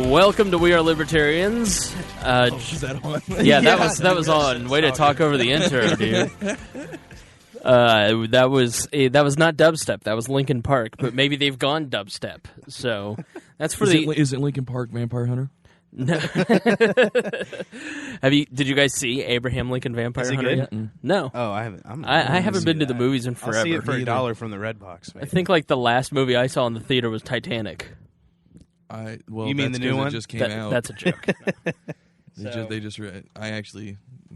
Welcome to We Are Libertarians. Is that on? Yeah, that was on. Way to talk over the intro, dude. That was not dubstep. That was Linkin Park, but maybe they've gone dubstep. So that's for Is it Linkin Park Vampire Hunter? No. Did you guys see Abraham Lincoln Vampire Hunter yet? No. Oh, I haven't. I haven't been to the movies in forever. I'll see it for $1 from the Red Box. Maybe. I think like the last movie I saw in the theater was Titanic. You mean the new one? It just came out. That's a joke. Never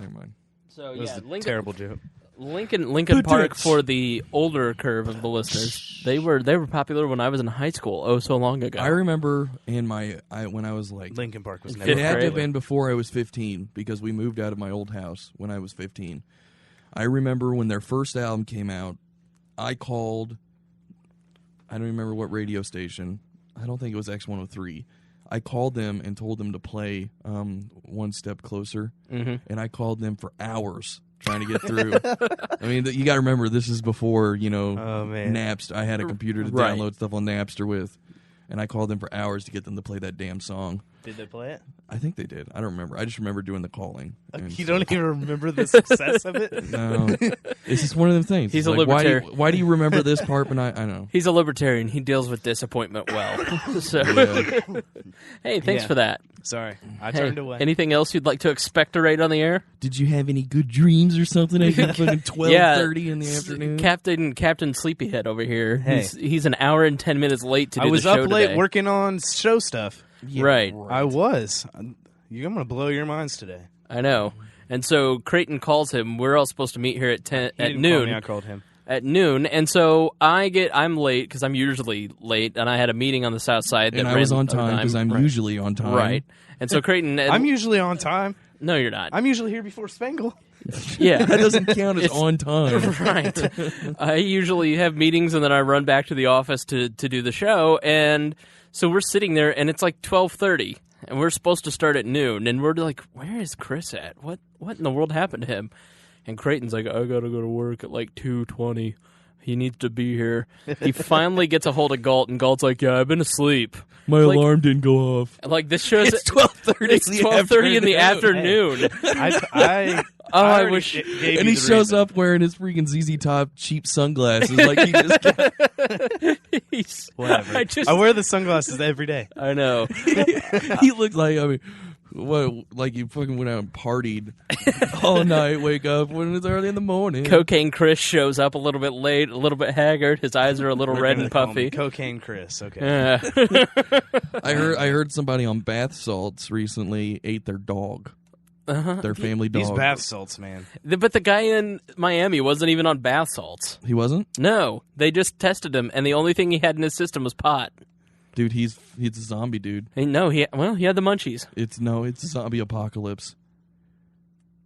mind. So it was yeah, a terrible joke. Linkin Park, for the older curve of the listeners, they were popular when I was in high school. So long ago. I remember when I was like Linkin Park was never. It had to have been before I was 15 because we moved out of my old house when I was 15. I remember when their first album came out. I called. I don't remember what radio station. I don't think it was X103. I called them and told them to play One Step Closer, and I called them for hours trying to get through. I mean, you got to remember, this is before, Napster. I had a computer to download stuff on Napster with, and I called them for hours to get them to play that damn song. Did they play it? I think they did. I don't remember. I just remember doing the calling. You don't even remember the success of it? No. It's just one of them things. He's a libertarian. Why do you remember this part, but I don't know. He's a libertarian. He deals with disappointment well. So, hey, thanks for that. Sorry, I turned away. Anything else you'd like to expectorate on the air? Did you have any good dreams or something? I think fucking 12:30 in the afternoon. Captain Sleepyhead over here. Hey. He's an hour and 10 minutes late to do the show I was up late today. working on show stuff. Yeah, right. I was. I'm going to blow your minds today. I know. And so Creighton calls him. We're all supposed to meet here at noon. Call me, I called him. At noon, and so I'm late because I'm usually late, and I had a meeting on the south side. And I was on time because I'm usually on time. Right. And so Creighton... I'm usually on time. No, you're not. I'm usually here before Spangle. Yeah. That doesn't count as on time. Right. I usually have meetings, and then I run back to the office to do the show, and so we're sitting there, and it's like 12:30, and we're supposed to start at noon, and we're like, where is Chris at? What in the world happened to him? And Creighton's like, I gotta go to work at like 2:20. He needs to be here. He finally gets a hold of Galt, and Galt's like, yeah, I've been asleep. My alarm didn't go off. Like, this shows... It's 12:30 It's 12:30 in the afternoon. I wish... And he shows up wearing his freaking ZZ Top cheap sunglasses. Like, he just... Whatever. I wear the sunglasses every day. I know. He looked like, like you fucking went out and partied all night, wake up when it's early in the morning. Cocaine Chris shows up a little bit late, a little bit haggard. His eyes are a little red and puffy. Cocaine Chris, okay. Yeah. I heard somebody on bath salts recently ate their dog. Their family dog. These bath salts, man. But the guy in Miami wasn't even on bath salts. He wasn't? No. They just tested him, and the only thing he had in his system was pot. Dude, he's a zombie, dude. He had the munchies. It's a zombie apocalypse.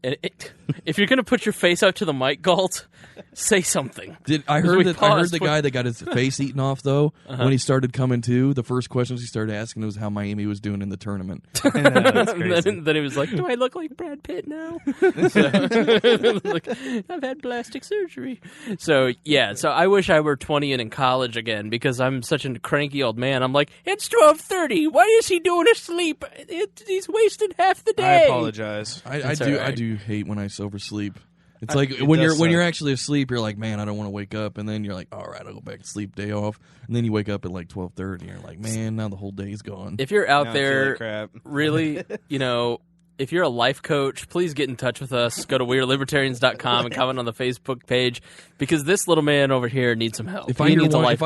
If you're gonna put your face out to the mic, Galt, say something. I heard the guy that got his face eaten off though. When he started coming to, the first questions he started asking was how Miami was doing in the tournament. Then he was like, "Do I look like Brad Pitt now?" Like, I've had plastic surgery. So yeah, so I wish I were 20 and in college again because I'm such a cranky old man. I'm like, it's 12:30. What is he doing asleep? He's wasted half the day. I apologize. I do hate when I oversleep. It's like when you're actually asleep, you're like, man, I don't want to wake up, and then you're like, all right, I'll go back to sleep, day off, and then you wake up at like 12:30, and you're like, man, now the whole day's gone. If you're out there, really, if you're a life coach, please get in touch with us. Go to wearelibertarians.com and comment on the Facebook page because this little man over here needs some help. If I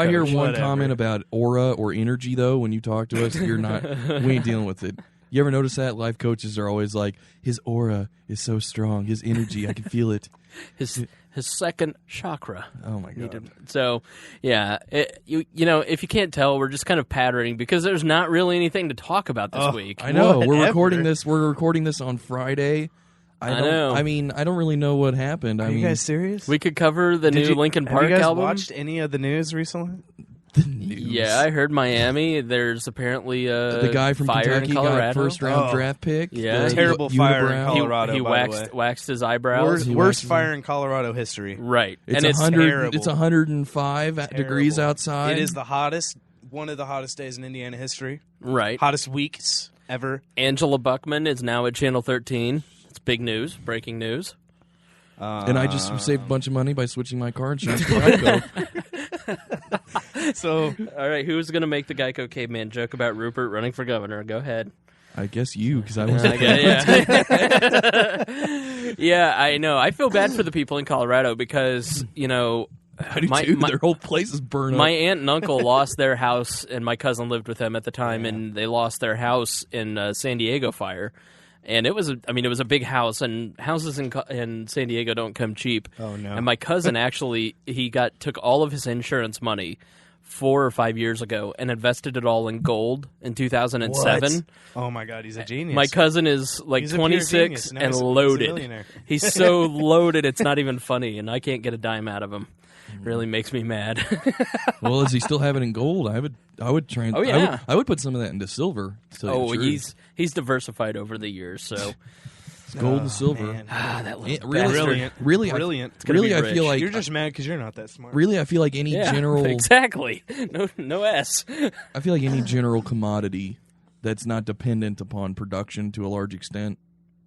hear one comment about aura or energy, though, when you talk to us, we ain't dealing with it. You ever notice that? Life coaches are always like, his aura is so strong, his energy, I can feel it. His second chakra. Oh, my God. So, yeah, if you can't tell, we're just kind of pattering because there's not really anything to talk about this week. I know. We're recording this on Friday. I know. I mean, I don't really know what happened. Are you guys serious? We could cover the new Linkin Park album. Have you guys watched any of the news recently? The news. Yeah, I heard Miami. There's apparently the guy from fire Kentucky in Colorado. got first round draft pick. Yeah, terrible fire in Colorado. He waxed his eyebrows. Worst fire in Colorado history. Right, it's and it's 100. It's 105 degrees outside. It is the hottest one of the hottest days in Indiana history. Right. Hottest weeks ever. Angela Buckman is now at Channel 13. It's big news, breaking news. And I just saved a bunch of money by switching my car insurance to Geico. So, All right, who's going to make the Geico caveman joke about Rupert running for governor? Go ahead. I guess you, because I was. Yeah, I know. I feel bad for the people in Colorado because, I do too. Their whole place is burned up. my aunt and uncle lost their house, and my cousin lived with them at the time, and they lost their house in San Diego fire. And it was a big house, and houses in San Diego don't come cheap. Oh, no. And my cousin actually, took all of his insurance money 4 or 5 years ago and invested it all in gold in 2007. oh my God, he's a genius. My cousin is like He's a pure 26 genius. Now and he's a loaded. millionaire. He's so loaded, it's not even funny, and I can't get a dime out of him. Really makes me mad. Well, does he still have it in gold? I would try and. Oh, yeah. I would put some of that into silver. To tell you the truth. he's diversified over the years, so It's gold and silver. Man. that little Brilliant. Really, Brilliant. gonna really, be I rich. feel like You're just mad because you're not that smart. really, I feel like any general. exactly. No S. I feel like any general commodity that's not dependent upon production to a large extent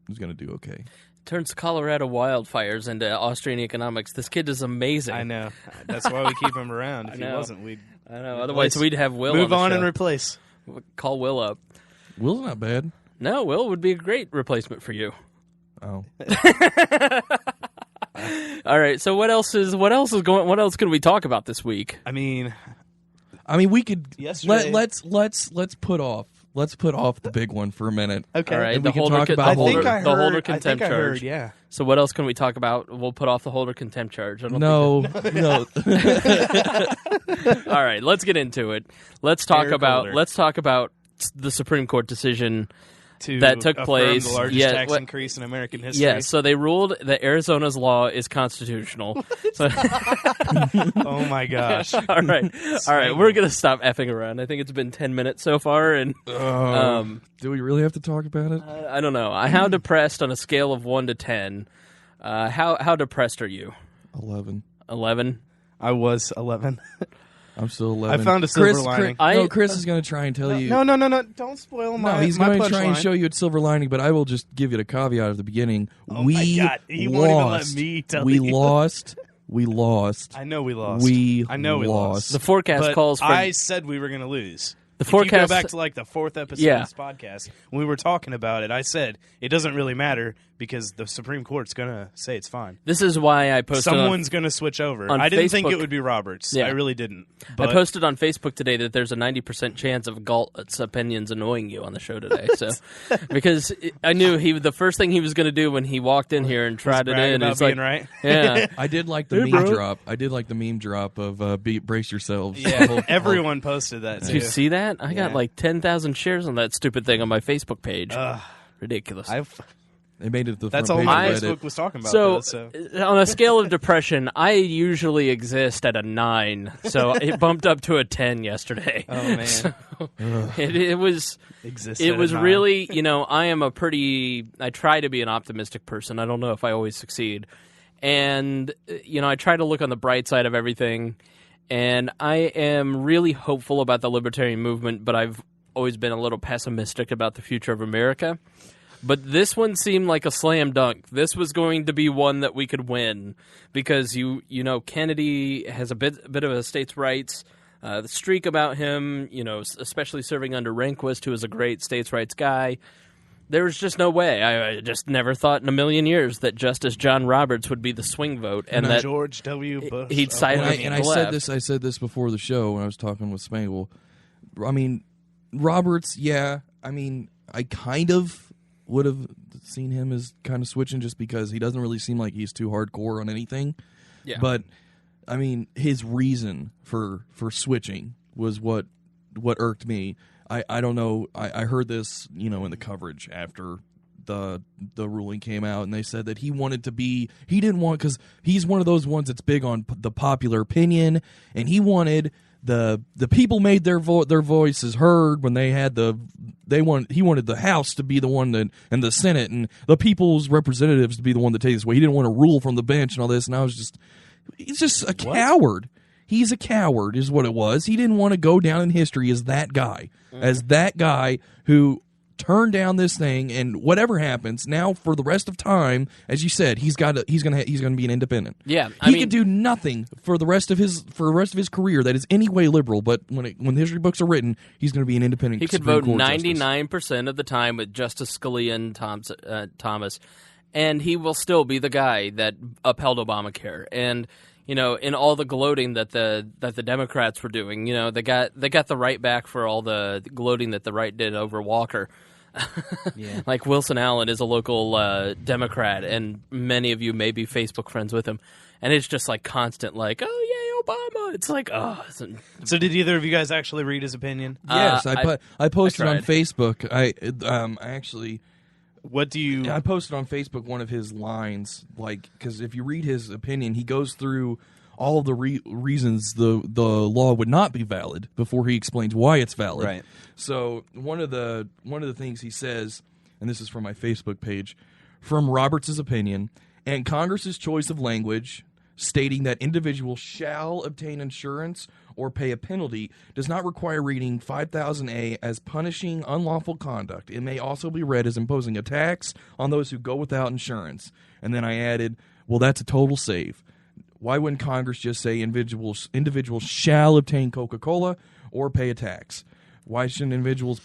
is going to do okay. Turns Colorado wildfires into Austrian economics. This kid is amazing. I know. That's why we keep him around. If he know. wasn't, we'd I know. Otherwise, we'd have Will move on, on the and show. replace. Call Will up. Will's not bad. No, Will would be a great replacement for you. Oh, All right. So what else is going? What else can we talk about this week? I mean, we could Yesterday- let's put off the big one for a minute. okay. All right. And the we can Holder, talk about I the Holder, think I the heard. Holder I contempt think I charge. heard. Yeah. So what else can we talk about? We'll put off the Holder contempt charge. I don't No. think all right. Let's get into it. Let's talk Eric about Holder. the Supreme Court decision. To That took affirm place, the largest yeah, tax what- increase in American history. Yeah, so they ruled that Arizona's law is constitutional. So, Oh my gosh. all right, we're gonna stop effing around. I think it's been 10 minutes so far, and Do we really have to talk about it? I don't know. How depressed on a scale of 1 to 10? How depressed are you? 11. 11. I was 11. I'm still 11. I found a silver lining. Chris is going to try and tell you. No. Don't spoil my. No, he's my going to try and punchline. show you a silver lining, but I will just give you the caveat at the beginning. Oh we my God, he lost. won't even let me tell we you. lost. We lost. I know we lost. I know we lost. The forecast But calls for I said we were going to lose. the If you go forecast. back to like the 4th episode Yeah. of this podcast, when we were talking about it, I said it doesn't really matter because the Supreme Court's going to say it's fine. This is why I posted. Someone's going to switch over. on I didn't think Facebook. it would be Roberts. Yeah. I really didn't. I But posted on Facebook today that there's a 90% chance of Galt's opinions annoying you on the show today. So, because I knew the first thing he was going to do when he walked in here and tried it brag in about is like, being right. yeah, I did like the Hey, meme bro. drop. I did like the meme drop of brace yourselves. Yeah, everyone posted that did too. you see that? I got Yeah. like 10,000 shares on that stupid thing on my Facebook page. Ridiculous. They made it to the That's front all page my of Reddit. Facebook was talking about. So, though, on a scale of depression, I usually exist at a 9. So it bumped up to a 10 yesterday. Oh man, So, it was exists. it at a was 9. really, I try to be an optimistic person. I don't know if I always succeed. And, I try to look on the bright side of everything. And I am really hopeful about the libertarian movement, but I've always been a little pessimistic about the future of America. But this one seemed like a slam dunk. This was going to be one that we could win because Kennedy has a bit of a states' rights the streak about him. Especially serving under Rehnquist, who is a great states' rights guy. There was just no way. I just never thought in a million years that Justice John Roberts would be the swing vote, and that George W. Bush. he'd side with And the I said left. this. I said this before the show when I was talking with Spangle. I mean, Roberts. Yeah. I mean, I kind of would have seen him as kind of switching just because he doesn't really seem like he's too hardcore on anything. Yeah. But I mean, his reason for switching was what irked me. I don't know. I heard this, in the coverage after the ruling came out, and they said that he didn't want, because he's one of those ones that's big on the popular opinion, and he wanted the people made their voices heard when they had he wanted the House to be the one that, and the Senate and the people's representatives to be the one that takes this way. He didn't want to rule from the bench and all this, and he's just a coward. He's a coward, is what it was. He didn't want to go down in history as that guy, who turned down this thing, and whatever happens now for the rest of time, as you said, he's going to be an independent. Yeah, he could do nothing for the rest of his career that is any way liberal. But when the history books are written, he's going to be an independent. He could Supreme vote Court 99% of the time with Justice Scalia and Thomas, and he will still be the guy that upheld Obamacare. And in all the gloating that the Democrats were doing, they got the right back for all the gloating that the right did over Walker. Yeah. Like Wilson Allen is a local Democrat, and many of you may be Facebook friends with him, and it's just like constant, like, oh yay Obama. It's like, oh. So did either of you guys actually read his opinion? Yes, I posted on tried. Facebook. I actually. What do you? I posted on Facebook one of his lines, because if you read his opinion, he goes through all of the reasons the law would not be valid before he explains why it's valid. Right. So one of the things he says, and this is from my Facebook page, from Roberts' opinion, and Congress's choice of language stating that individuals shall obtain insurance or pay a penalty does not require reading 5000A as punishing unlawful conduct. It may also be read as imposing a tax on those who go without insurance. And then I added, well, that's a total save. Why wouldn't Congress just say individuals shall obtain Coca-Cola or pay a tax? Why shouldn't individuals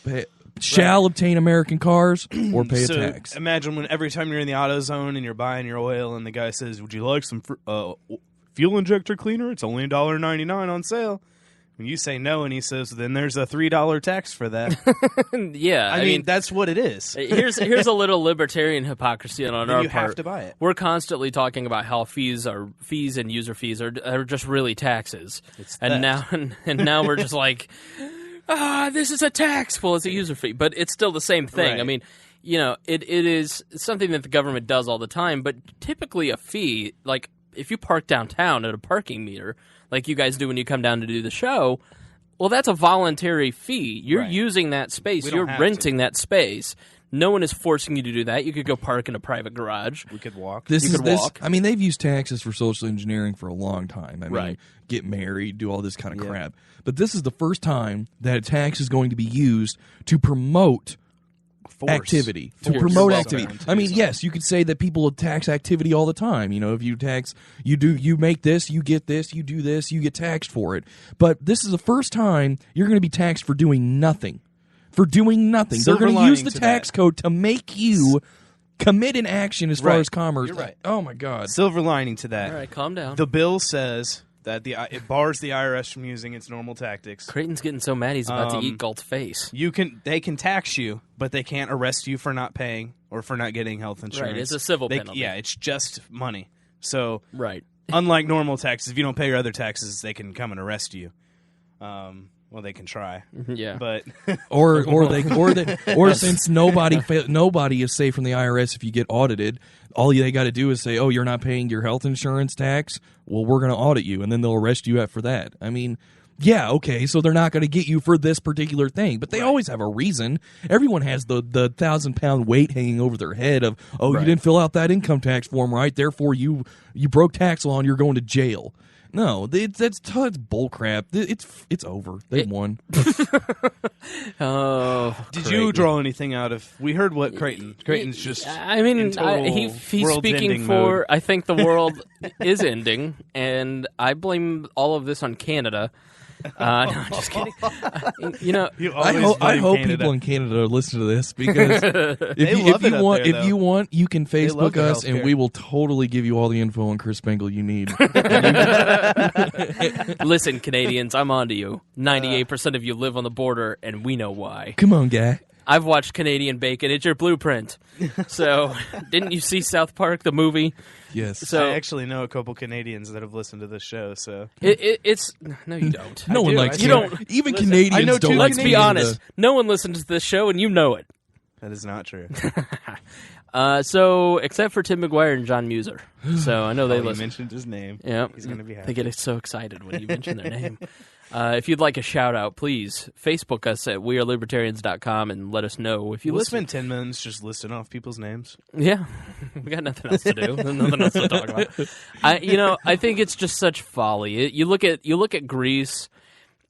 shall obtain American cars or pay a tax? Imagine when every time you're in the AutoZone and you're buying your oil and the guy says, would you like some fuel injector cleaner? It's only $1.99 on sale. When you say no and he says, then there's a $3 tax for that. Yeah. I mean, that's what it is. Here's a little libertarian hypocrisy on our part. You have to buy it. We're constantly talking about how fees and user fees are just really taxes. And now we're just like, this is a tax. Well, it's a user fee, but it's still the same thing. Right. I mean, it is something that the government does all the time, but typically a fee, like if you park downtown at a parking meter, like you guys do when you come down to do the show, well, that's a voluntary fee. You're using that space. You're renting that space. No one is forcing you to do that. You could go park in a private garage. We could walk. I mean, they've used taxes for social engineering for a long time. I mean, get married, do all this kind of crap. But this is the first time that a tax is going to be used to promote activity. I mean, yes, you could say that people tax activity all the time. If you tax, you make this, you get this, you do this, you get taxed for it. But this is the first time you're going to be taxed for doing nothing. They're going to use the tax code to make you commit an action as far as commerce. You're right. Oh my God. Silver lining to that. All right, calm down. The bill says that it bars the IRS from using its normal tactics. Creighton's getting so mad he's about to eat Galt's face. They can tax you, but they can't arrest you for not paying or for not getting health insurance. Right, it's a civil penalty. Yeah, it's just money. So, right. Unlike normal taxes, if you don't pay your other taxes, they can come and arrest you. Well, they can try. Yeah, but or since nobody is safe from the IRS if you get audited, all they got to do is say, "Oh, you're not paying your health insurance tax. Well, we're going to audit you," and then they'll arrest you for that. I mean, yeah, okay, so they're not going to get you for this particular thing, but they always have a reason. Everyone has the 1,000-pound weight hanging over their head of, "Oh, you didn't fill out that income tax form right, therefore you broke tax law and you're going to jail." No, that's bullcrap. It's over. They won. Oh, did you draw anything out of? We heard what Creighton's just. I mean, he's speaking for. Mode. I think the world is ending, and I blame all of this on Canada. No, I'm just kidding. I hope people in Canada listen to this because if you want, you can Facebook us and we will totally give you all the info on Chris Spangle you need. Listen, Canadians, I'm on to you. 98% of you live on the border, and we know why. Come on, guy. I've watched Canadian Bacon. It's your blueprint. So, didn't you see South Park, the movie? Yes. So I actually know a couple Canadians that have listened to this show. So it's no, you don't. No one likes you. Don't even Canadians. I know don't. Let's be honest. No one listens to this show, and you know it. That is not true. So, except for Tim McGuire and John Muser. So, I know they listen. You mentioned his name. Yeah. He's going to be happy. They get so excited when you mention their name. If you'd like a shout-out, please Facebook us at wearelibertarians.com and let us know if you We'll listen. spend 10 minutes just listing off people's names. Yeah, we got nothing else to do. Nothing else to talk about. I think it's just such folly. You look at Greece,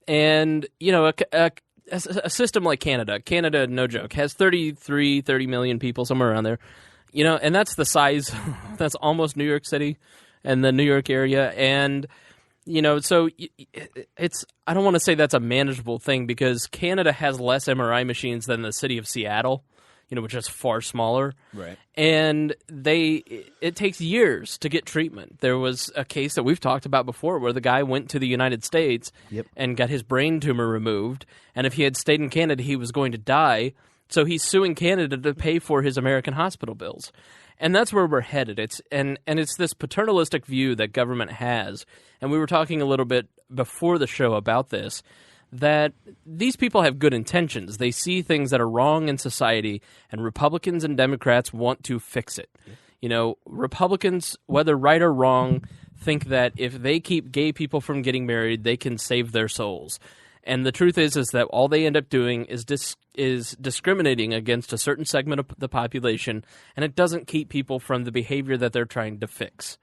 and a system like Canada. Canada, no joke, has 30 million people, somewhere around there. And that's the size. That's almost New York City and the New York area, and so it's. I don't want to say that's a manageable thing because Canada has less MRI machines than the city of Seattle, which is far smaller. Right. And it takes years to get treatment. There was a case that we've talked about before where the guy went to the United States and got his brain tumor removed, and if he had stayed in Canada, he was going to die. So he's suing Canada to pay for his American hospital bills. And that's where we're headed. It's this paternalistic view that government has. And we were talking a little bit before the show about this, that these people have good intentions. They see things that are wrong in society, and Republicans and Democrats want to fix it. Republicans, whether right or wrong, think that if they keep gay people from getting married, they can save their souls. And the truth is that all they end up doing is discriminating against a certain segment of the population, and it doesn't keep people from the behavior that they're trying to fix.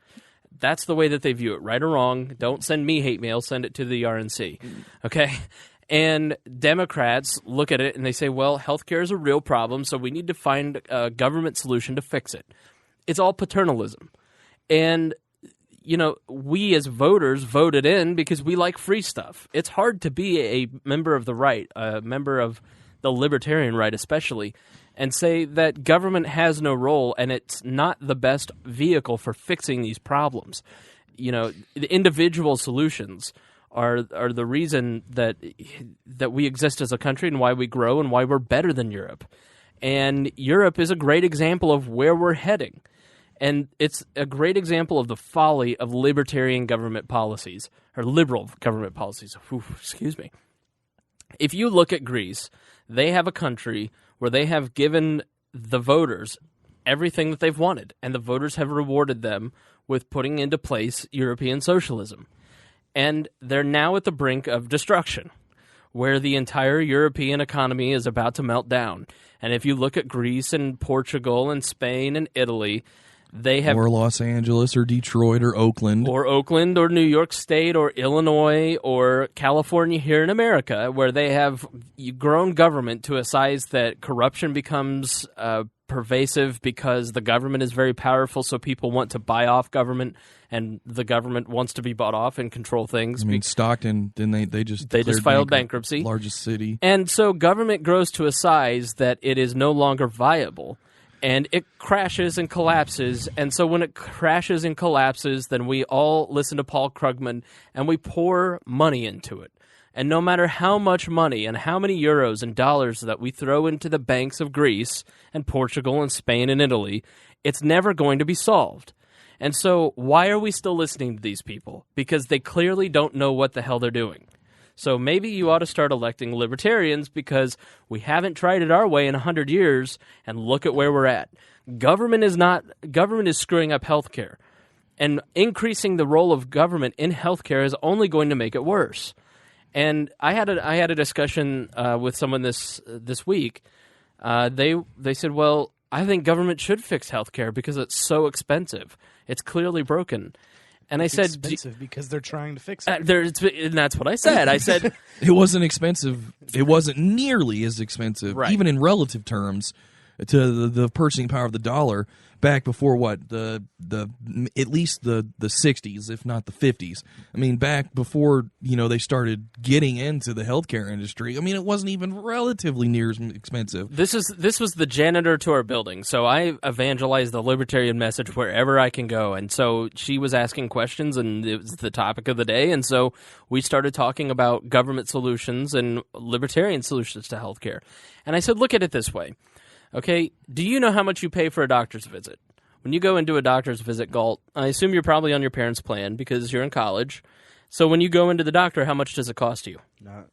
That's the way that they view it, right or wrong. Don't send me hate mail, send it to the RNC, okay? And Democrats look at it and they say, well, healthcare is a real problem, so we need to find a government solution to fix it. It's all paternalism. And we as voters voted in because we like free stuff. It's hard to be a member of the right, a member of the libertarian right especially, and say that government has no role and it's not the best vehicle for fixing these problems. The individual solutions are the reason that we exist as a country and why we grow and why we're better than Europe. And Europe is a great example of where we're heading. And it's a great example of the folly of libertarian government policies, or liberal government policies. Excuse me. If you look at Greece, they have a country where they have given the voters everything that they've wanted, and the voters have rewarded them with putting into place European socialism. And they're now at the brink of destruction, where the entire European economy is about to melt down. And if you look at Greece and Portugal and Spain and Italy, they have, or Los Angeles or Detroit or Oakland or New York State or Illinois or California here in America, where they have grown government to a size that corruption becomes pervasive because the government is very powerful, so people want to buy off government, and the government wants to be bought off and control things. I mean, Stockton, didn't they just filed bankruptcy, largest city, and so government grows to a size that it is no longer viable. And it crashes and collapses. And so when it crashes and collapses, then we all listen to Paul Krugman and we pour money into it. And no matter how much money and how many euros and dollars that we throw into the banks of Greece and Portugal and Spain and Italy, it's never going to be solved. And so why are we still listening to these people? Because they clearly don't know what the hell they're doing. So maybe you ought to start electing libertarians because we haven't tried it our way in 100 years, and look at where we're at. Government is screwing up healthcare, and increasing the role of government in healthcare is only going to make it worse. And I had a discussion with someone this week. They said, well, I think government should fix healthcare because it's so expensive. It's clearly broken. And I said, expensive because they're trying to fix it. And that's what I said. I said it wasn't expensive. It wasn't nearly as expensive, right, even in relative terms, to the purchasing power of the dollar back before the at least the 60s, if not the 50s. I mean, back before they started getting into the healthcare industry. I mean, it wasn't even relatively near as expensive. This was the janitor to our building, so I evangelize the libertarian message wherever I can go. And so she was asking questions, and it was the topic of the day. And so we started talking about government solutions and libertarian solutions to healthcare. And I said, look at it this way. Okay, do you know how much you pay for a doctor's visit? When you go into a doctor's visit, Galt, I assume you're probably on your parents' plan because you're in college. So when you go into the doctor, how much does it cost you? Nothing.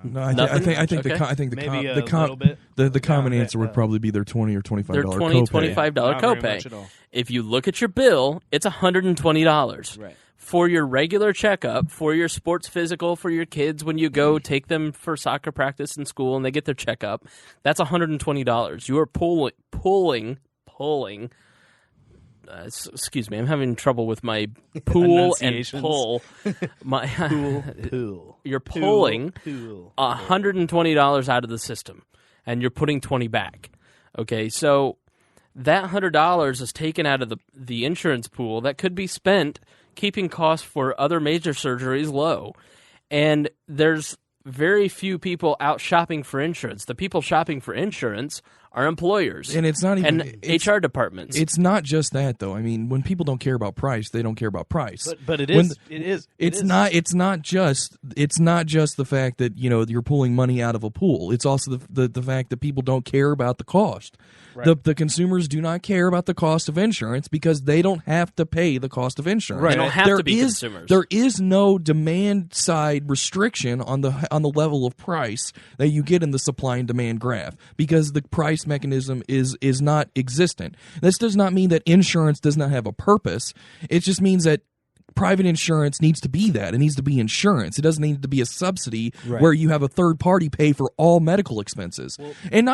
No, I think maybe a little bit. The common answer would probably be their $20 or $25 their $20, copay. $25 Not very copay. much at all. If you look at your bill, it's $120. Right. for your regular checkup, for your sports physical, for your kids when you go take them for soccer practice in school and they get their checkup, that's $120. You are pulling. Excuse me, I'm having trouble with my pool and pull. Pool. You're pulling $120 out of the system, and you're putting 20 back. Okay, so that $100 is taken out of the insurance pool that could be spent keeping costs for other major surgeries low. And there's very few people out shopping for insurance. The people shopping for insurance are employers. And it's not even HR departments. It's not just that, though. I mean, when people don't care about price, they don't care about price. But it is. It's not just the fact that you're pulling money out of a pool. It's also the fact that people don't care about the cost. Right. The consumers do not care about the cost of insurance because they don't have to pay the cost of insurance. Right. They don't have to be consumers. There is no demand side restriction on the level of price that you get in the supply and demand graph because the price mechanism is not existent. This does not mean that insurance does not have a purpose. It just means that private insurance needs to be that. It needs to be insurance. It doesn't need to be a subsidy where you have a third party pay for all medical expenses. Well, and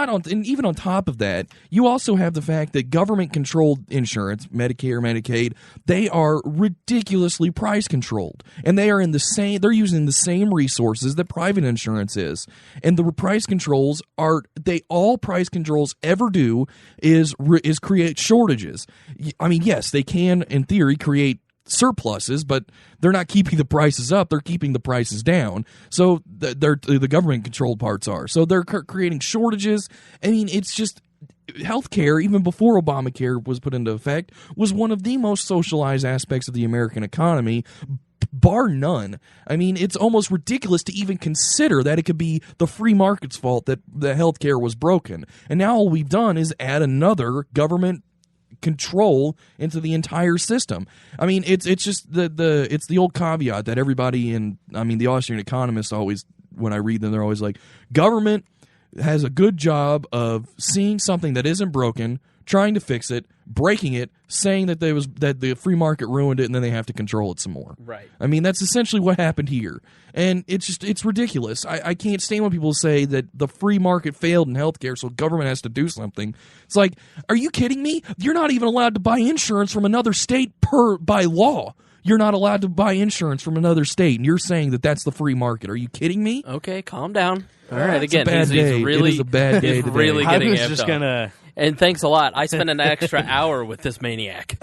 even on top of that, you also have the fact that government controlled insurance, Medicare, Medicaid, they are ridiculously price controlled. And they're using the same resources that private insurance is. And the price controls all price controls ever do is create shortages. I mean, yes, they can in theory create surpluses, but they're not keeping the prices up, they're keeping the prices down. So the government controlled parts are. So they're creating shortages. I mean, it's just healthcare, even before Obamacare was put into effect, was one of the most socialized aspects of the American economy, bar none. I mean, it's almost ridiculous to even consider that it could be the free market's fault that the healthcare was broken. And now all we've done is add another government control into the entire system. I mean, it's just it's the old caveat that everybody the Austrian economists always, when I read them, they're always like, government has a good job of seeing something that isn't broken, trying to fix it, breaking it, saying that the free market ruined it, and then they have to control it some more. Right. I mean, that's essentially what happened here. And it's ridiculous. I can't stand when people say that the free market failed in healthcare, so government has to do something. It's like, are you kidding me? You're not even allowed to buy insurance from another state by law. You're not allowed to buy insurance from another state, and you're saying that that's the free market. Are you kidding me? Okay, calm down. All right, again, he's really, it is a bad day today. Really getting I was just going to... And thanks a lot. I spent an extra hour with this maniac.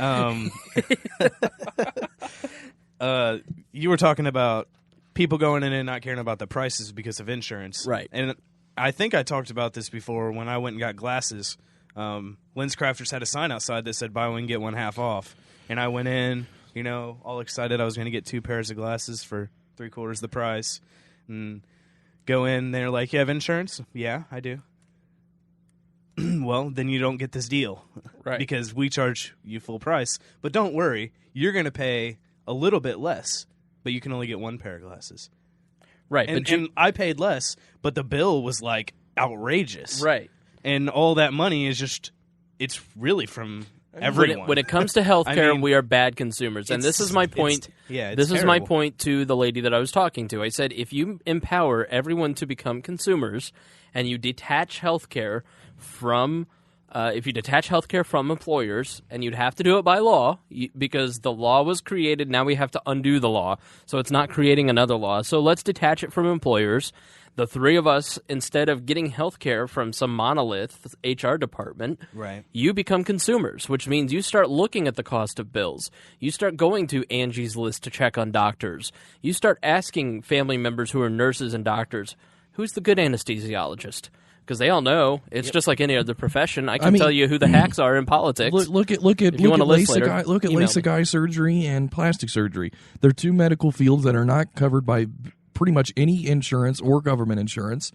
You were talking about people going in and not caring about the prices because of insurance. Right. And I think I talked about this before when I went and got glasses. Lens Crafters had a sign outside that said buy one, get one half off. And I went in, all excited. I was going to get 2 pairs of glasses for 3/4 the price. And go in, they're like, you have insurance? Yeah, I do. Well, then you don't get this deal. Right. Because we charge you full price. But don't worry, you're going to pay a little bit less, but you can only get 1 pair of glasses. Right. And I paid less, but the bill was like outrageous. Right. And all that money is it's really from everyone. When it comes to healthcare, we are bad consumers. And this is my point. This is my point to the lady that I was talking to. I said, if you empower everyone to become consumers and you detach healthcare from employers, and you'd have to do it by law because the law was created. Now we have to undo the law. So it's not creating another law. So let's detach it from employers. The 3 of us, instead of getting health care from some monolith HR department, right, you become consumers, which means you start looking at the cost of bills. You start going to Angie's List to check on doctors. You start asking family members who are nurses and doctors, who's the good anesthesiologist? Because they all know. It's just like any other profession. I can tell you who the hacks are in politics. Look at LASIK eye surgery and plastic surgery. They're 2 medical fields that are not covered by pretty much any insurance or government insurance.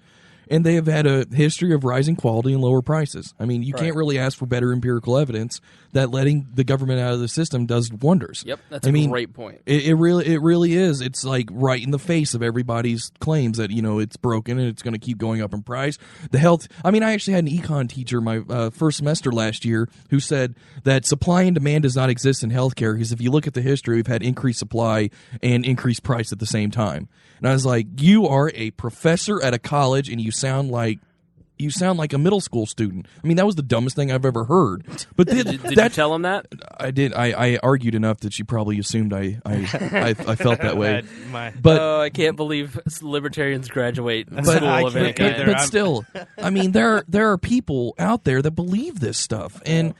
and they have had a history of rising quality and lower prices. I mean, you can't really ask for better empirical evidence that letting the government out of the system does wonders. Yep, that's a great point. It really is. It's like right in the face of everybody's claims that, you know, it's broken and it's going to keep going up in price. The health, I mean, I actually had an econ teacher my first semester last year who said that supply and demand does not exist in healthcare because if you look at the history, we've had increased supply and increased price at the same time. And I was like, you are a professor at a college and you sound like a middle school student. I mean, that was the dumbest thing I've ever heard. But did you tell him that? I did. I argued enough that she probably assumed I felt that way. But I can't believe libertarians graduate school of any kind. But still, I mean, there are people out there that believe this stuff, and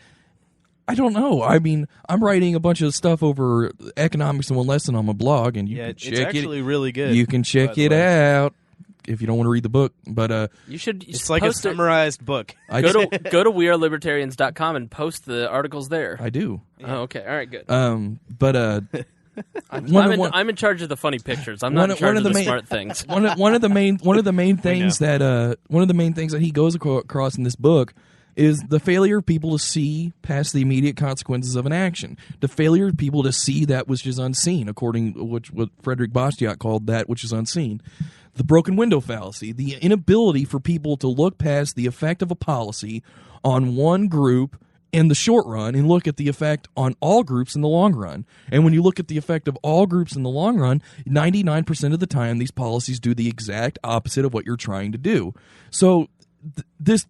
I don't know. I mean, I'm writing a bunch of stuff over economics in one lesson on my blog, and you can check it's actually really good. You can check it out. If you don't want to read the book, but you should. It's like a summarized book. Go to wearelibertarians.com and post the articles there. I do. Oh, okay. All right. Good. But I'm in charge of the funny pictures. I'm not in charge of the smart things. One of the main things that he goes across in this book is the failure of people to see past the immediate consequences of an action. The failure of people to see that which is unseen, according to what Frederick Bastiat called that which is unseen. The broken window fallacy, the inability for people to look past the effect of a policy on one group in the short run and look at the effect on all groups in the long run. And when you look at the effect of all groups in the long run, 99% of the time these policies do the exact opposite of what you're trying to do. So this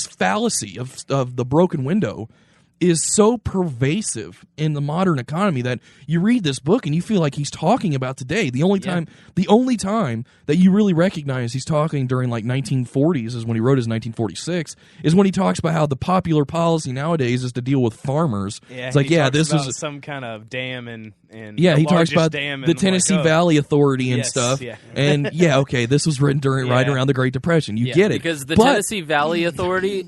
fallacy of the broken window is so pervasive in the modern economy that you read this book and you feel like he's talking about today. The only time that you really recognize he's talking during like 1940s is when he wrote his 1946 is when he talks about how the popular policy nowadays is to deal with farmers. Yeah, it's like, this was some kind of dam and he talks about the Tennessee Valley Authority and stuff. Yeah. And this was written right around the Great Depression. You get it. Because the Tennessee Valley Authority,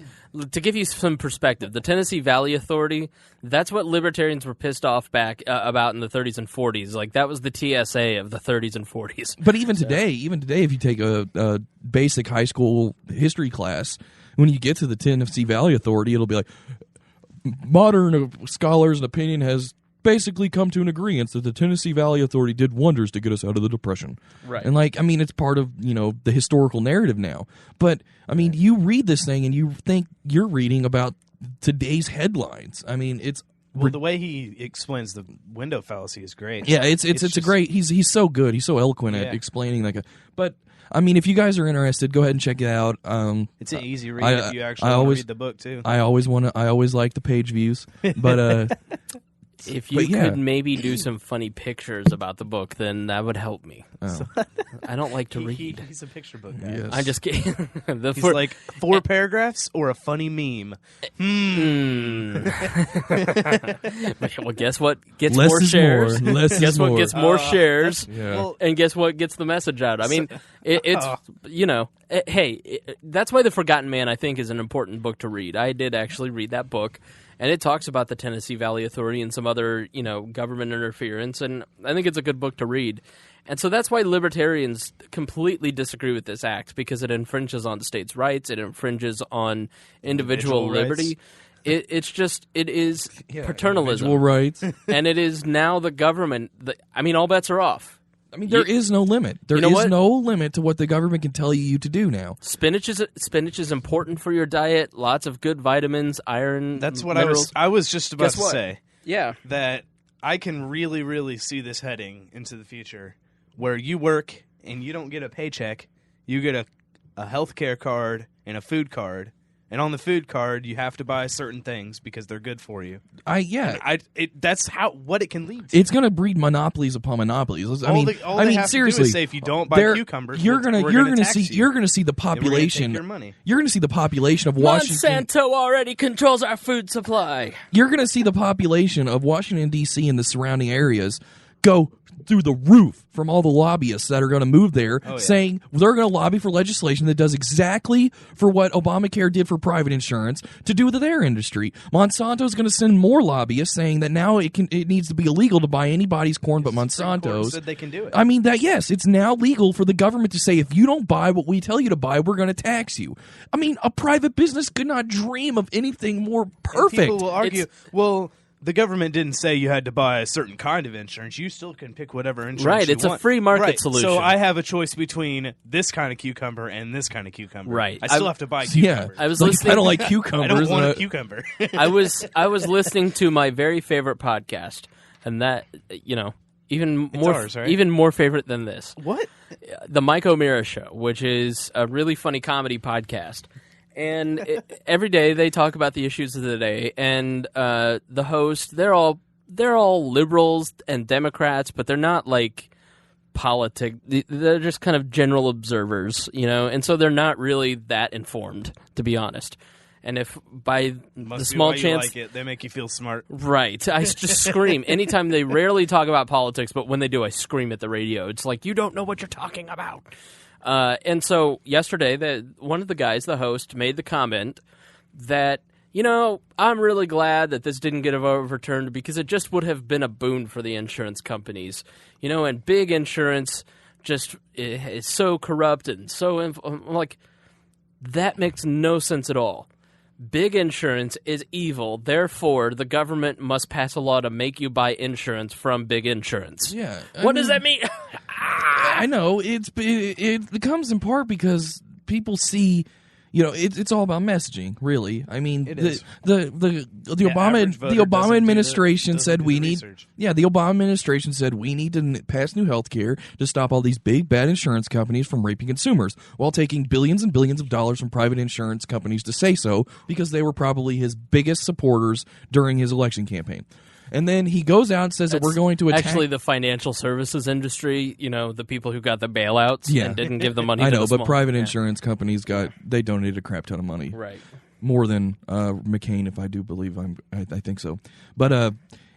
to give you some perspective, the Tennessee Valley Authority, that's what libertarians were pissed off back about in the 30s and 40s. Like, that was the TSA of the 30s and 40s. But even today, if you take a basic high school history class, when you get to the Tennessee Valley Authority, it'll be like, modern scholars and opinion has basically come to an agreement that the Tennessee Valley Authority did wonders to get us out of the Depression. Right. And it's part of, the historical narrative now. But, you read this thing and you think you're reading about today's headlines. It's... Well, the way he explains the window fallacy is great. Yeah, it's a great... He's so good. He's so eloquent at explaining But... if you guys are interested, go ahead and check it out. It's an easy read if you actually want to read the book too. I always like the page views, but if you could maybe do some funny pictures about the book, then that would help me. Oh. I don't like to read. He's a picture book guy. Yes. I'm just kidding. He's like 4 paragraphs or a funny meme. Well, guess what gets Less more is shares? more. Less guess is what more. gets more shares? Yeah. And guess what gets the message out? It's that's why The Forgotten Man, I think, is an important book to read. I did actually read that book, and it talks about the Tennessee Valley Authority and some other, government interference, and I think it's a good book to read. And so that's why libertarians completely disagree with this act, because it infringes on states' rights, it infringes on individual liberty. It is paternalism. Individual rights. And it is now the government. All bets are off. There is no limit. There is no limit to what the government can tell you to do now. Spinach is important for your diet. Lots of good vitamins, iron. That's what minerals. I was just about to say. Yeah, that I can really, really see this heading into the future, where you work and you don't get a paycheck, you get a health care card and a food card. And on the food card, you have to buy certain things because they're good for you. That's what it can lead to. It's going to breed monopolies upon monopolies. All they have seriously, to do is say if you don't buy cucumbers, you're going to see the population. Your money. You're going to see the population of Washington. Monsanto already controls our food supply. You're going to see the population of Washington D.C. and the surrounding areas go through the roof from all the lobbyists that are going to move there, saying they're going to lobby for legislation that does exactly for what Obamacare did for private insurance to do with their industry. Monsanto's going to send more lobbyists saying that now it needs to be illegal to buy anybody's corn but Monsanto's. Said they can do it. I mean, yes, it's now legal for the government to say, if you don't buy what we tell you to buy, we're going to tax you. I mean, a private business could not dream of anything more perfect. And people will argue, well, the government didn't say you had to buy a certain kind of insurance. You still can pick whatever insurance Right, you it's want. a free market right. solution. So I have a choice between this kind of cucumber and this kind of cucumber. Right. I still have to buy Yeah, cucumbers. I was like, listening. I don't like cucumbers. I don't want and a cucumber. I was listening to my very favorite podcast, and that even more ours, right? even more favorite than this, What? the Mike O'Meara Show, which is a really funny comedy podcast. And every day they talk about the issues of the day, and the host, they're all liberals and Democrats, but they're not like they're just kind of general observers, and so they're not really that informed, to be honest. And if by the small chance, you like it. They make you feel smart. right, I just scream anytime. They rarely talk about politics, but when they do, I scream at the radio. It's like, you don't know what you're talking about. And so yesterday, one of the guys, the host, made the comment that, I'm really glad that this didn't get overturned because it just would have been a boon for the insurance companies. And big insurance just is so corrupt and so I'm like, that makes no sense at all. Big insurance is evil. Therefore, the government must pass a law to make you buy insurance from big insurance. Yeah. What does that mean? I know it comes in part because people see, it's all about messaging, really. I mean, the Obama administration said we need the Obama administration said we need to pass new health care to stop all these big bad insurance companies from raping consumers while taking billions and billions of dollars from private insurance companies to say so because they were probably his biggest supporters during his election campaign. And then he goes out and says that we're going to attack... Actually, the financial services industry, the people who got the bailouts and didn't give the money I to know, the but private insurance companies they donated a crap ton of money. Right. More than McCain, if I do believe I think so. But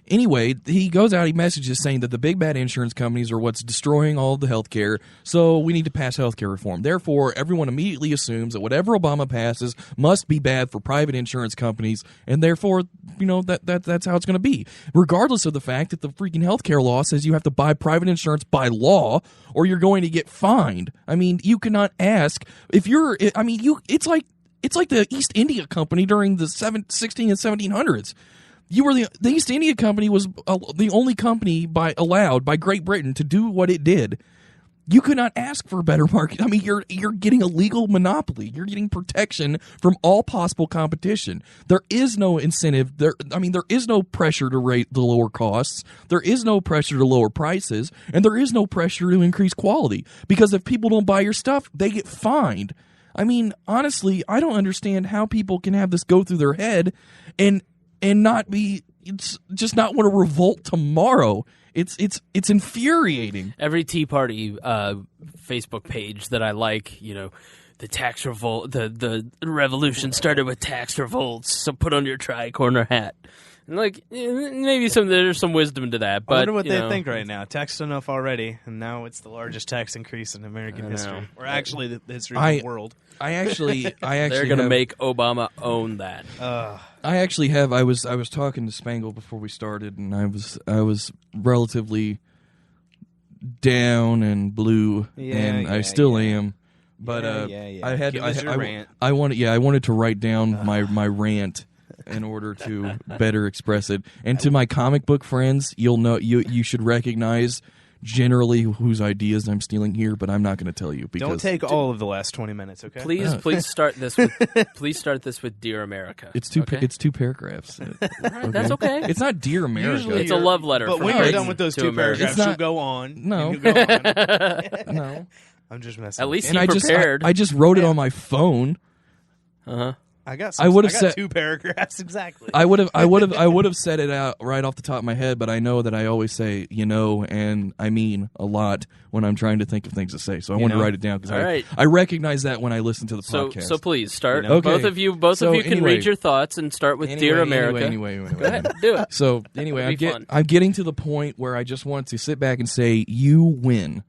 anyway, he goes out, he messages saying that the big bad insurance companies are what's destroying all of the health care, so we need to pass health care reform. Therefore, everyone immediately assumes that whatever Obama passes must be bad for private insurance companies, and therefore, that's how it's going to be. Regardless of the fact that the freaking health care law says you have to buy private insurance by law, or you're going to get fined. I mean, you cannot ask if you're. I mean, it's like the East India Company during the 16 and 1700s. You were the East India Company was the only company allowed by Great Britain to do what it did. You could not ask for a better market. I mean, you're getting a legal monopoly. You're getting protection from all possible competition. There is no incentive. There is no pressure to lower costs. There is no pressure to lower prices, and there is no pressure to increase quality. Because if people don't buy your stuff, they get fined. I mean, honestly, I don't understand how people can have this go through their head and not be just not want to revolt tomorrow. It's infuriating. Every Tea Party Facebook page that I like, the tax revolt, the revolution started with tax revolts. So put on your tri-corner hat. And maybe there's some wisdom to that. But I wonder what they think right now. Taxed enough already, and now it's the largest tax increase in American history, or actually the history of the world. I actually they're going to make Obama own that. I actually have. I was talking to Spangle before we started, and I was relatively down and blue, and I still am. But I had I wanted to write down my rant in order to better express it. And to my comic book friends, you'll know you should recognize generally whose ideas I'm stealing here, but I'm not going to tell you because don't take all of the last 20 minutes, okay? Please start this with Dear America. It's two paragraphs. Right, that's okay. It's not Dear America. Usually it's a love letter. But when you're done with those two paragraphs, you'll go on. No. You'll go on. No. I'm just messing. At least and he prepared. I just wrote it on my phone. Uh-huh. I got said 2 paragraphs exactly. I would have said it out right off the top of my head, but I know that I always say and I mean a lot when I'm trying to think of things to say. So I want to write it down because I recognize that when I listen to the podcast. So please start. Okay. Both of you can read your thoughts and start with Dear America. Anyway. Go ahead, do it. So anyway, I'm getting to the point where I just want to sit back and say, you win.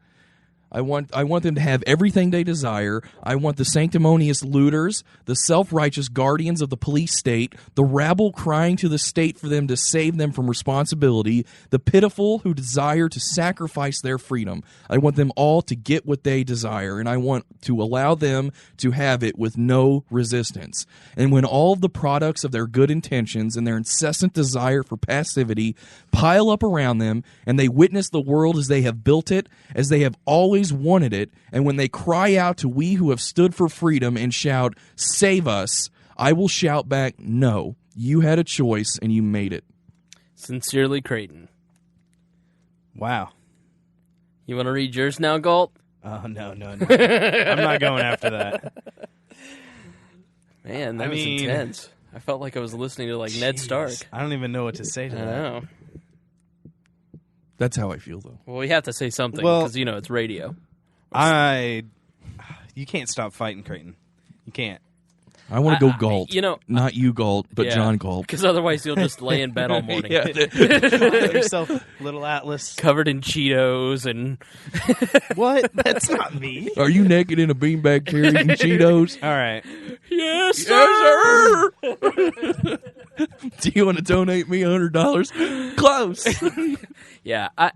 I want them to have everything they desire. I want the sanctimonious looters, the self-righteous guardians of the police state, the rabble crying to the state for them to save them from responsibility, the pitiful who desire to sacrifice their freedom. I want them all to get what they desire, and I want to allow them to have it with no resistance. And when all of the products of their good intentions and their incessant desire for passivity pile up around them, and they witness the world as they have built it, as they have always wanted it, and when they cry out to we who have stood for freedom and shout, "Save us," I will shout back, "No, you had a choice and you made it." Sincerely, Creighton. Wow. You want to read yours now, Galt? Oh, no. I'm not going after that. Man, that was intense. I felt like I was listening to Ned Stark. I don't even know what to say to that. I know. That's how I feel, though. Well, we have to say something because, it's radio. You can't stop fighting, Creighton. You can't. I want to go Galt. Not you Galt, but John Galt. Because otherwise you'll just lay in bed all morning. Yourself, little Atlas. Covered in Cheetos and... What? That's not me. Are you naked in a beanbag chair eating Cheetos? All right. Yes, sir. Do you want to donate me $100? Close. Yeah, I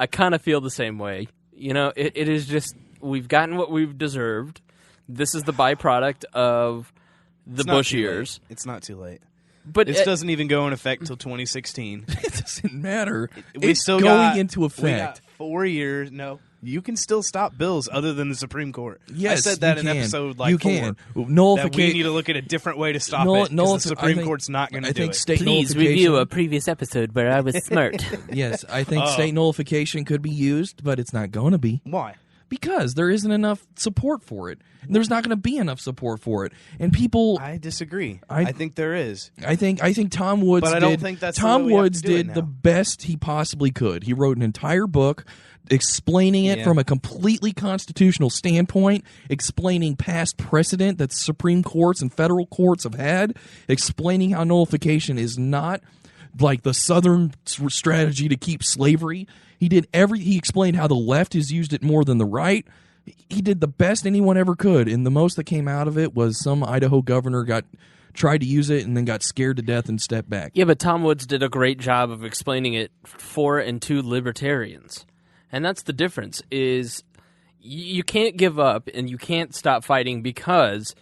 kind of feel the same way. It is just, we've gotten what we've deserved. This is the byproduct of the Bush years. It's not too late. But this doesn't even go in effect until 2016. It doesn't matter. It's still going into effect. We got 4 years. No, you can still stop bills other than the Supreme Court. Yes, I said that in episode you 4. Can. Nullification. That we need to look at a different way to stop it because the Supreme Court's not going to do it. State Please review a previous episode where I was smart. Yes, I think state nullification could be used, but it's not going to be. Why? Because there isn't enough support for it. There's not going to be enough support for it, and people. I disagree. I think there is. I think Tom Woods. But I don't think that's Tom Woods did the best he possibly could. He wrote an entire book explaining it from a completely constitutional standpoint, explaining past precedent that Supreme Courts and federal courts have had, explaining how nullification is not like the Southern strategy to keep slavery. He explained how the left has used it more than the right. He did the best anyone ever could, and the most that came out of it was some Idaho governor tried to use it and then got scared to death and stepped back. Yeah, but Tom Woods did a great job of explaining it for and to libertarians. And that's the difference, is you can't give up and you can't stop fighting because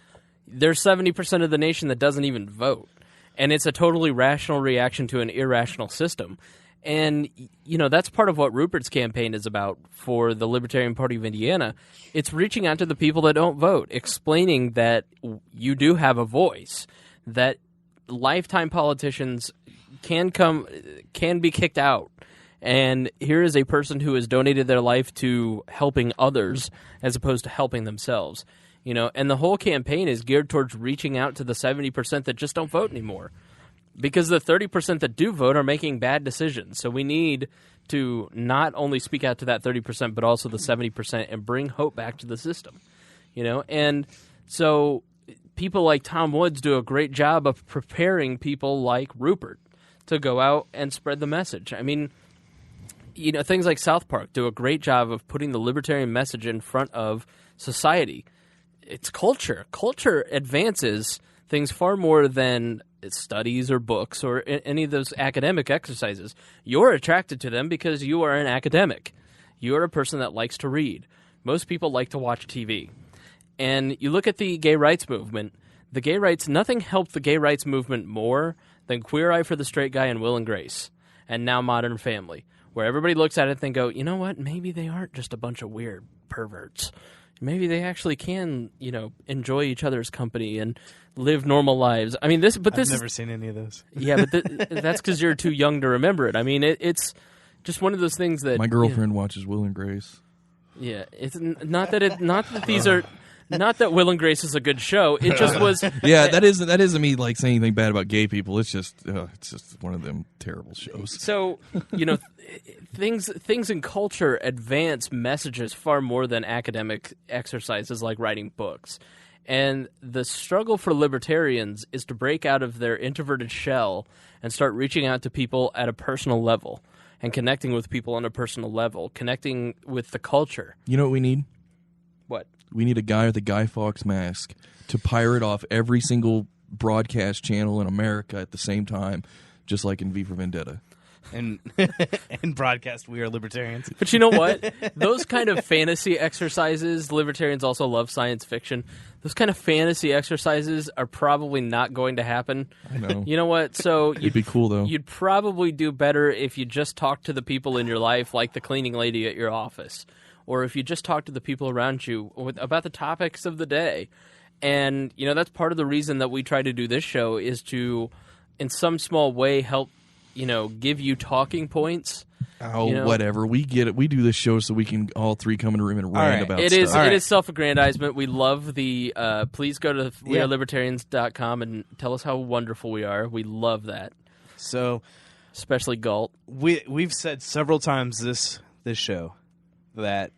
there's 70% of the nation that doesn't even vote. And it's a totally rational reaction to an irrational system. And, that's part of what Rupert's campaign is about for the Libertarian Party of Indiana. It's reaching out to the people that don't vote, explaining that you do have a voice, that lifetime politicians can be kicked out. And here is a person who has donated their life to helping others as opposed to helping themselves. And the whole campaign is geared towards reaching out to the 70% that just don't vote anymore. Because the 30% that do vote are making bad decisions. So we need to not only speak out to that 30%, but also the 70% and bring hope back to the system. And so people like Tom Woods do a great job of preparing people like Rupert to go out and spread the message. I mean, things like South Park do a great job of putting the libertarian message in front of society. It's culture. Culture advances things far more than studies or books or any of those academic exercises. You're attracted to them because you are an academic. You're a person that likes to read. Most people like to watch TV. And you look at the gay rights movement. Nothing helped the gay rights movement more than Queer Eye for the Straight Guy and Will and Grace, and now Modern Family, where everybody looks at it and go, you know what, maybe they aren't just a bunch of weird perverts. Maybe they actually can, enjoy each other's company and live normal lives. I mean, I've never seen any of those. Yeah, but that's because you're too young to remember it. I mean, it's just one of those things that my girlfriend watches Will and Grace. Yeah, it's not that Not that Will and Grace is a good show. It just was. Yeah, that isn't me like saying anything bad about gay people. It's just one of them terrible shows. So, things in culture advance messages far more than academic exercises like writing books. And the struggle for libertarians is to break out of their introverted shell and start reaching out to people at a personal level and connecting with people on a personal level, connecting with the culture. You know what we need? What? We need a guy with a Guy Fawkes mask to pirate off every single broadcast channel in America at the same time, just like in V for Vendetta. And broadcast, we are libertarians. But you know what? Those kind of fantasy exercises, libertarians also love science fiction. Those kind of fantasy exercises are probably not going to happen. I know. You know what? So It'd be cool, though. You'd probably do better if you just talk to the people in your life, like the cleaning lady at your office, or if you just talk to the people around you about the topics of the day. And, that's part of the reason that we try to do this show is to, in some small way, help give you talking points. Oh, whatever. We get it. We do this show so we can all three come in a room and rant about it stuff. It is self-aggrandizement. We love the please go to wearelibertarians.com and tell us how wonderful we are. We love that. So, especially Galt. We've said several times this show that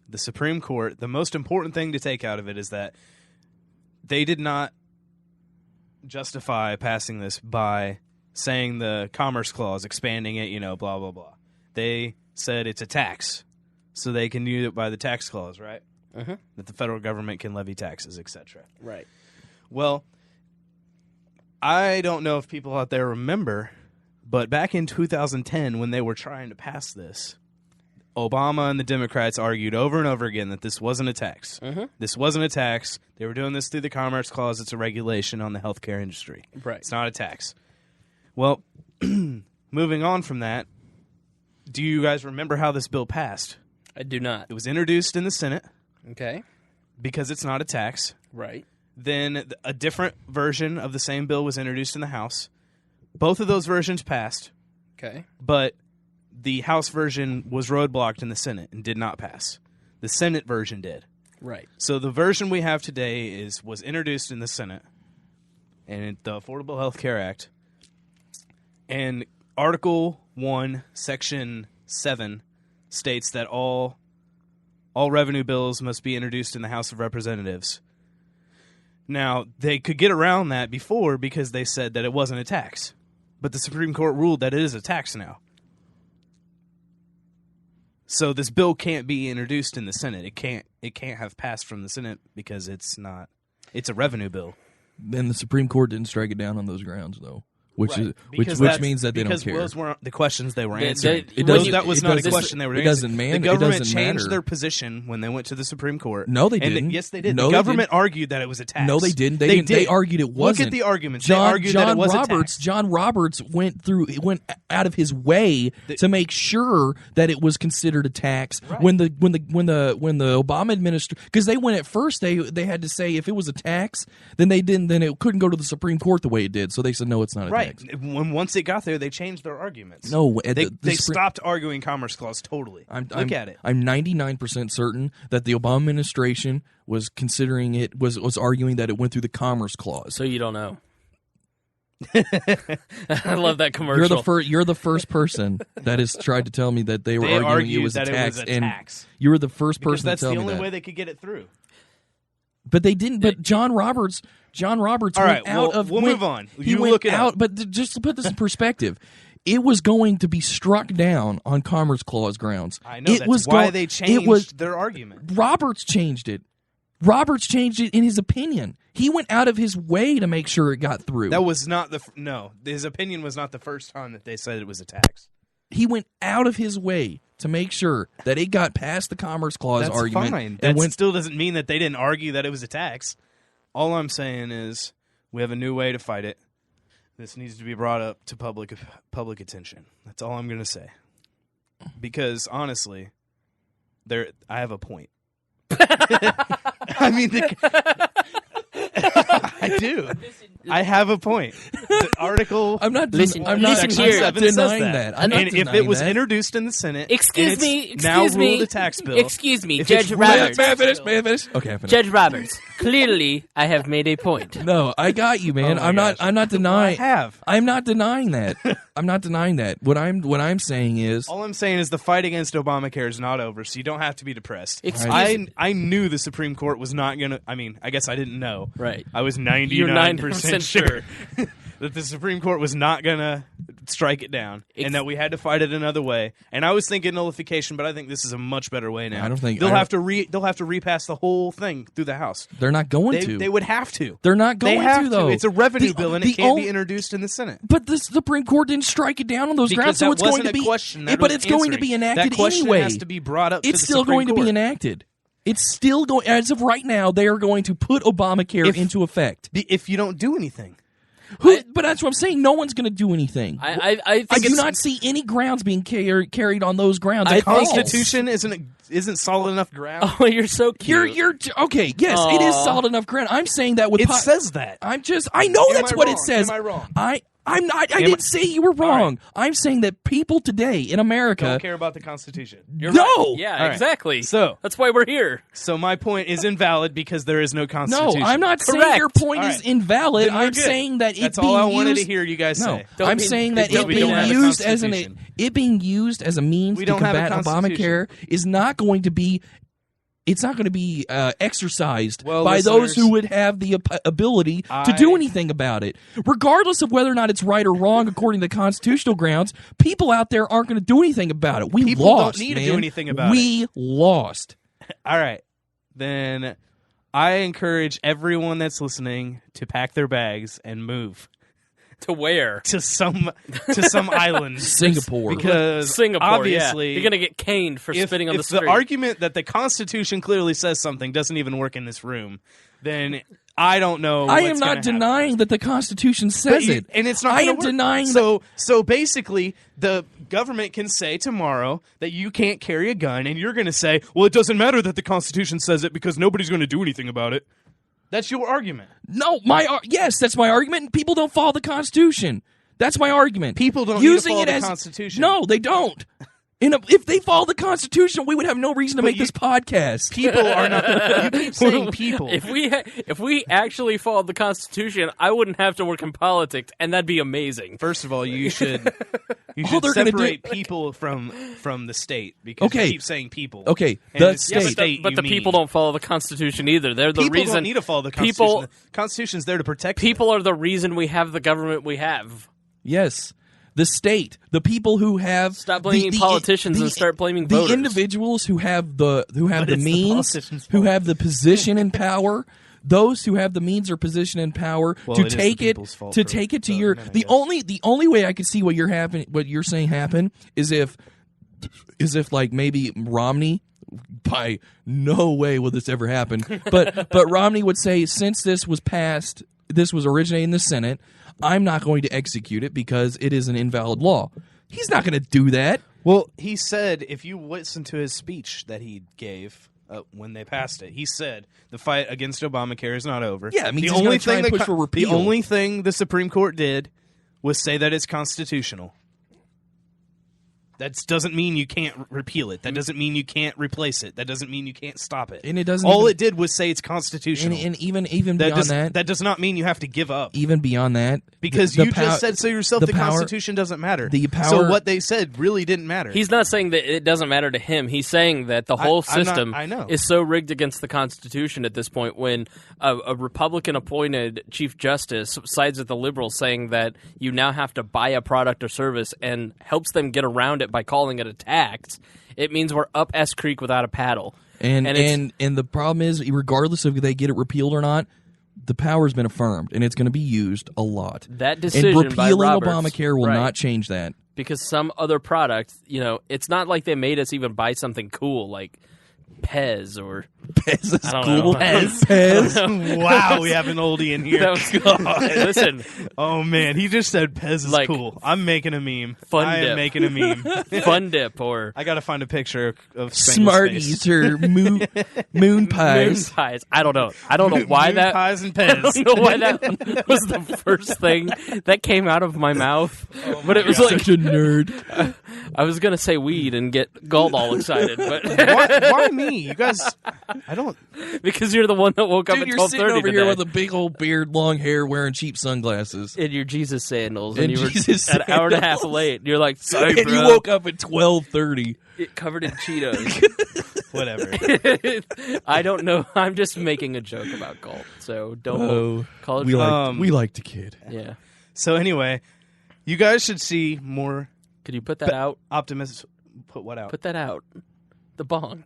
the Supreme Court, the most important thing to take out of it is that they did not justify passing this by saying the Commerce Clause, expanding it, blah, blah, blah. They said it's a tax, so they can use it by the tax clause, right? Uh-huh. That the federal government can levy taxes, etc. Right. Well, I don't know if people out there remember, but back in 2010 when they were trying to pass this, Obama and the Democrats argued over and over again that this wasn't a tax. Uh-huh. This wasn't a tax. They were doing this through the Commerce Clause. It's a regulation on the healthcare industry. Right. It's not a tax. Well, moving on from that, do you guys remember how this bill passed? I do not. It was introduced in the Senate Okay. because it's not a tax. Right. Then a different version of the same bill was introduced in the House. Both of those versions passed, Okay. but the House version was roadblocked in the Senate and did not pass. The Senate version did. Right. So the version we have today was introduced in the Senate, and the Affordable Health Care Act. And Article 1, Section 7 states that all revenue bills must be introduced in the House of Representatives. Now, they could get around that before because they said that it wasn't a tax. But the Supreme Court ruled that it is a tax now. So this bill can't be introduced in the Senate. It can't have passed from the Senate because it's a revenue bill. Then the Supreme Court didn't strike it down on those grounds, though. Which means that they don't care. Because those weren't the questions they were answering. That was not a question they were answering. The government changed matter. their position when they went to the Supreme Court. No, they didn't. Yes, they did. No, the government argued that it was a tax. No, they didn't. They argued it wasn't. Look at the arguments. They argued that it was a tax. John Roberts went out of his way to make sure that it was considered a tax. Right. When the Obama administration, because they went at first they had to say if it was a tax, then they didn't. Then it couldn't go to the Supreme Court the way it did. So they said no, it's not a tax. Once it got there, they changed their arguments. No, they stopped arguing Commerce Clause totally. Look at it. I'm 99% certain that the Obama administration was considering it was arguing that it went through the Commerce Clause. So you don't know. I love that commercial. You're the first person that has tried to tell me that they were arguing it was a tax, you were the first person to tell me that. That's the only way they could get it through. But they didn't. But John Roberts All went right, out of. We'll move on. He you went look it out. up. But just to put this in perspective, it was going to be struck down on Commerce Clause grounds. I know. That's why they changed their argument. Roberts changed it. Roberts changed it in his opinion. He went out of his way to make sure it got through. That was not his opinion was not the first time that they said it was a tax. He went out of his way to make sure that it got past the Commerce Clause argument. Fine. That still doesn't mean that they didn't argue that it was a tax. All I'm saying is we have a new way to fight it. This needs to be brought up to public attention. That's all I'm going to say. Because honestly, I have a point. I mean, I do. I have a point. The article. I'm not Listen Section here. 7 denying says that. I'm not and if denying it was that. introduced in the Senate, Excuse and me. it's now Excuse me. ruled a tax bill. Excuse me, If Judge it's Roberts. May I finish? May I finish? Okay, I finished. Judge Roberts. Clearly, I have made a point. No, I got you, man. Oh my I'm gosh. not denying. I have. I'm not denying that. I'm not denying that. What I'm saying is, All I'm saying is the fight against Obamacare is not over, so you don't have to be depressed. Excuse I knew the Supreme Court was not going to. I mean, I guess I didn't know. Right. I was You're 99% 90% sure that the Supreme Court was not going to strike it down, and that we had to fight it another way. And I was thinking nullification, but I think this is a much better way now. I don't think- they'll I have to repass the whole thing through the House. they're not going to. They would have to. They're not They going have to, though. It's a revenue The- bill, and the it can't only- be introduced in the Senate. But the Supreme Court didn't strike it down on those Because grounds, so that it's going wasn't to a be. question that but was it's going to answering. be enacted That question anyway. has to be brought up. It's to the still Supreme going to Court. be enacted. It's still going. As of right now, they are going to put Obamacare into effect. If you don't do anything. But that's what I'm saying. No one's going to do anything. I think I do it's- not see any grounds being carried on those grounds. I at all. think Constitution isn't solid enough ground. Oh, you're so cute. You're okay. Yes, it is solid enough ground. I'm saying that with It says that. I know Am that's I what wrong? it says. Am I wrong? I'm not. I didn't say you were wrong. I'm saying that people today in America Don't care about the Constitution. You're no. right. Yeah, All right. exactly. So- that's why we're here. So my point is invalid because there is no No, Constitution. I'm not saying Correct. your point All is right. invalid. Then we're I'm good. saying that That's it being all I wanted used, to hear you guys No, say. I'm mean- saying that don't it we being don't have a used as constitution. it being used as a means We to don't have a combat constitution. Obamacare is not going to be. It's not going to be exercised Well, by those listeners, who would have the ability to do anything about it. Regardless of whether or not it's right or wrong according to constitutional grounds, people out there aren't going to do anything about it. We People lost, don't need to man. do anything about We lost. All right. Then I encourage everyone that's listening to pack their bags and move To where? to some island. Singapore. Because Singapore. obviously yeah. You're gonna get caned for spitting on the if street. the argument that the Constitution clearly says something doesn't even work in this room, then I don't know. I what's am gonna not denying that the Constitution says it. And it's not. I gonna am work. denying So basically, the government can say tomorrow that you can't carry a gun, and you're going to say, "Well, it doesn't matter that the Constitution says it because nobody's going to do anything about it." That's your argument. No, yes, that's my argument. And people don't follow the Constitution. That's my argument. People don't using need to follow it the as Constitution. No, they don't. If they follow the Constitution, we would have no reason to make this podcast. People are not. You keep saying people. If we actually followed the Constitution, I wouldn't have to work in politics, and that'd be amazing. First of all, you should they're gonna separate do- people from the state because Okay. you keep saying people. Okay, And the it's Yeah, state. but but you the mean. people don't follow the Constitution either. They're the People reason. don't need to follow the Constitution. People, The Constitution's there to protect people are the reason we have the government we have. Yes. The state, the people who have Stop blaming politicians and start blaming voters. The individuals who have the But the it's the means, politicians' who fault. have the position and power, those who have the means or position and power Well, to it is the take it people's fault to for take it to voting your in, I the guess. only way I could see what you're saying happen is if like maybe Romney. By no way will this ever happen. But Romney would say, since this was originated in the Senate, I'm not going to execute it because it is an invalid law. He's not going to do that. Well, he said, if you listen to his speech that he gave when they passed it, he said the fight against Obamacare is not over. Yeah, it means he's gonna try and push for repeal. The only thing the Supreme Court did was say that it's constitutional. That doesn't mean you can't repeal it. That doesn't mean you can't replace it. That doesn't mean you can't stop it. And it doesn't All even- it did was say it's constitutional. And even beyond that does not mean you have to give up. even beyond that, Because the you just said so yourself the power- Constitution doesn't matter. the power- So what they said really didn't matter. He's not saying that it doesn't matter to him. He's saying that the whole I'm not- system I know. is so rigged against the Constitution at this point when a Republican-appointed Chief Justice sides with the liberals saying that you now have to buy a product or service and helps them get around it by calling it a tax. It means we're up S Creek without a paddle. And it's- the problem is, regardless of if they get it repealed or not, the power's been affirmed, and it's going to be used a lot. That decision and by repealing Roberts, Obamacare will right. not change that. Because some other product, it's not like they made us even buy something cool like Pez or Pez is I don't cool. know. Pez. Wow, we have an oldie in here. That was, listen, Oh man, he just said Pez is Like, cool. I'm making a meme. Fun I Dip. am making a meme. Fun Dip or I gotta find a picture of Spangle's Smarties face. or moon moon pies. pies. I don't know. I don't know why Moon that. pies and I Pez. don't know why that was the first thing that came out of my mouth. But it was like Such a nerd. I was gonna say weed and get Galt all excited, but Why me? You guys, I don't. because you're the one that woke up Dude, at you're 12:30 sitting over today here with a big old beard, long hair, wearing cheap sunglasses. in your Jesus sandals, In and you were Jesus an hour and a half sandals. late. And you're like, sorry, And bro. you woke up at 12:30. Covered in Cheetos. Whatever. I don't know. I'm just making a joke about Galt, so don't call it. We like to kid. Yeah. So anyway, you guys should see more Could you put that out? optimism. Put what out? Put that out. The bong.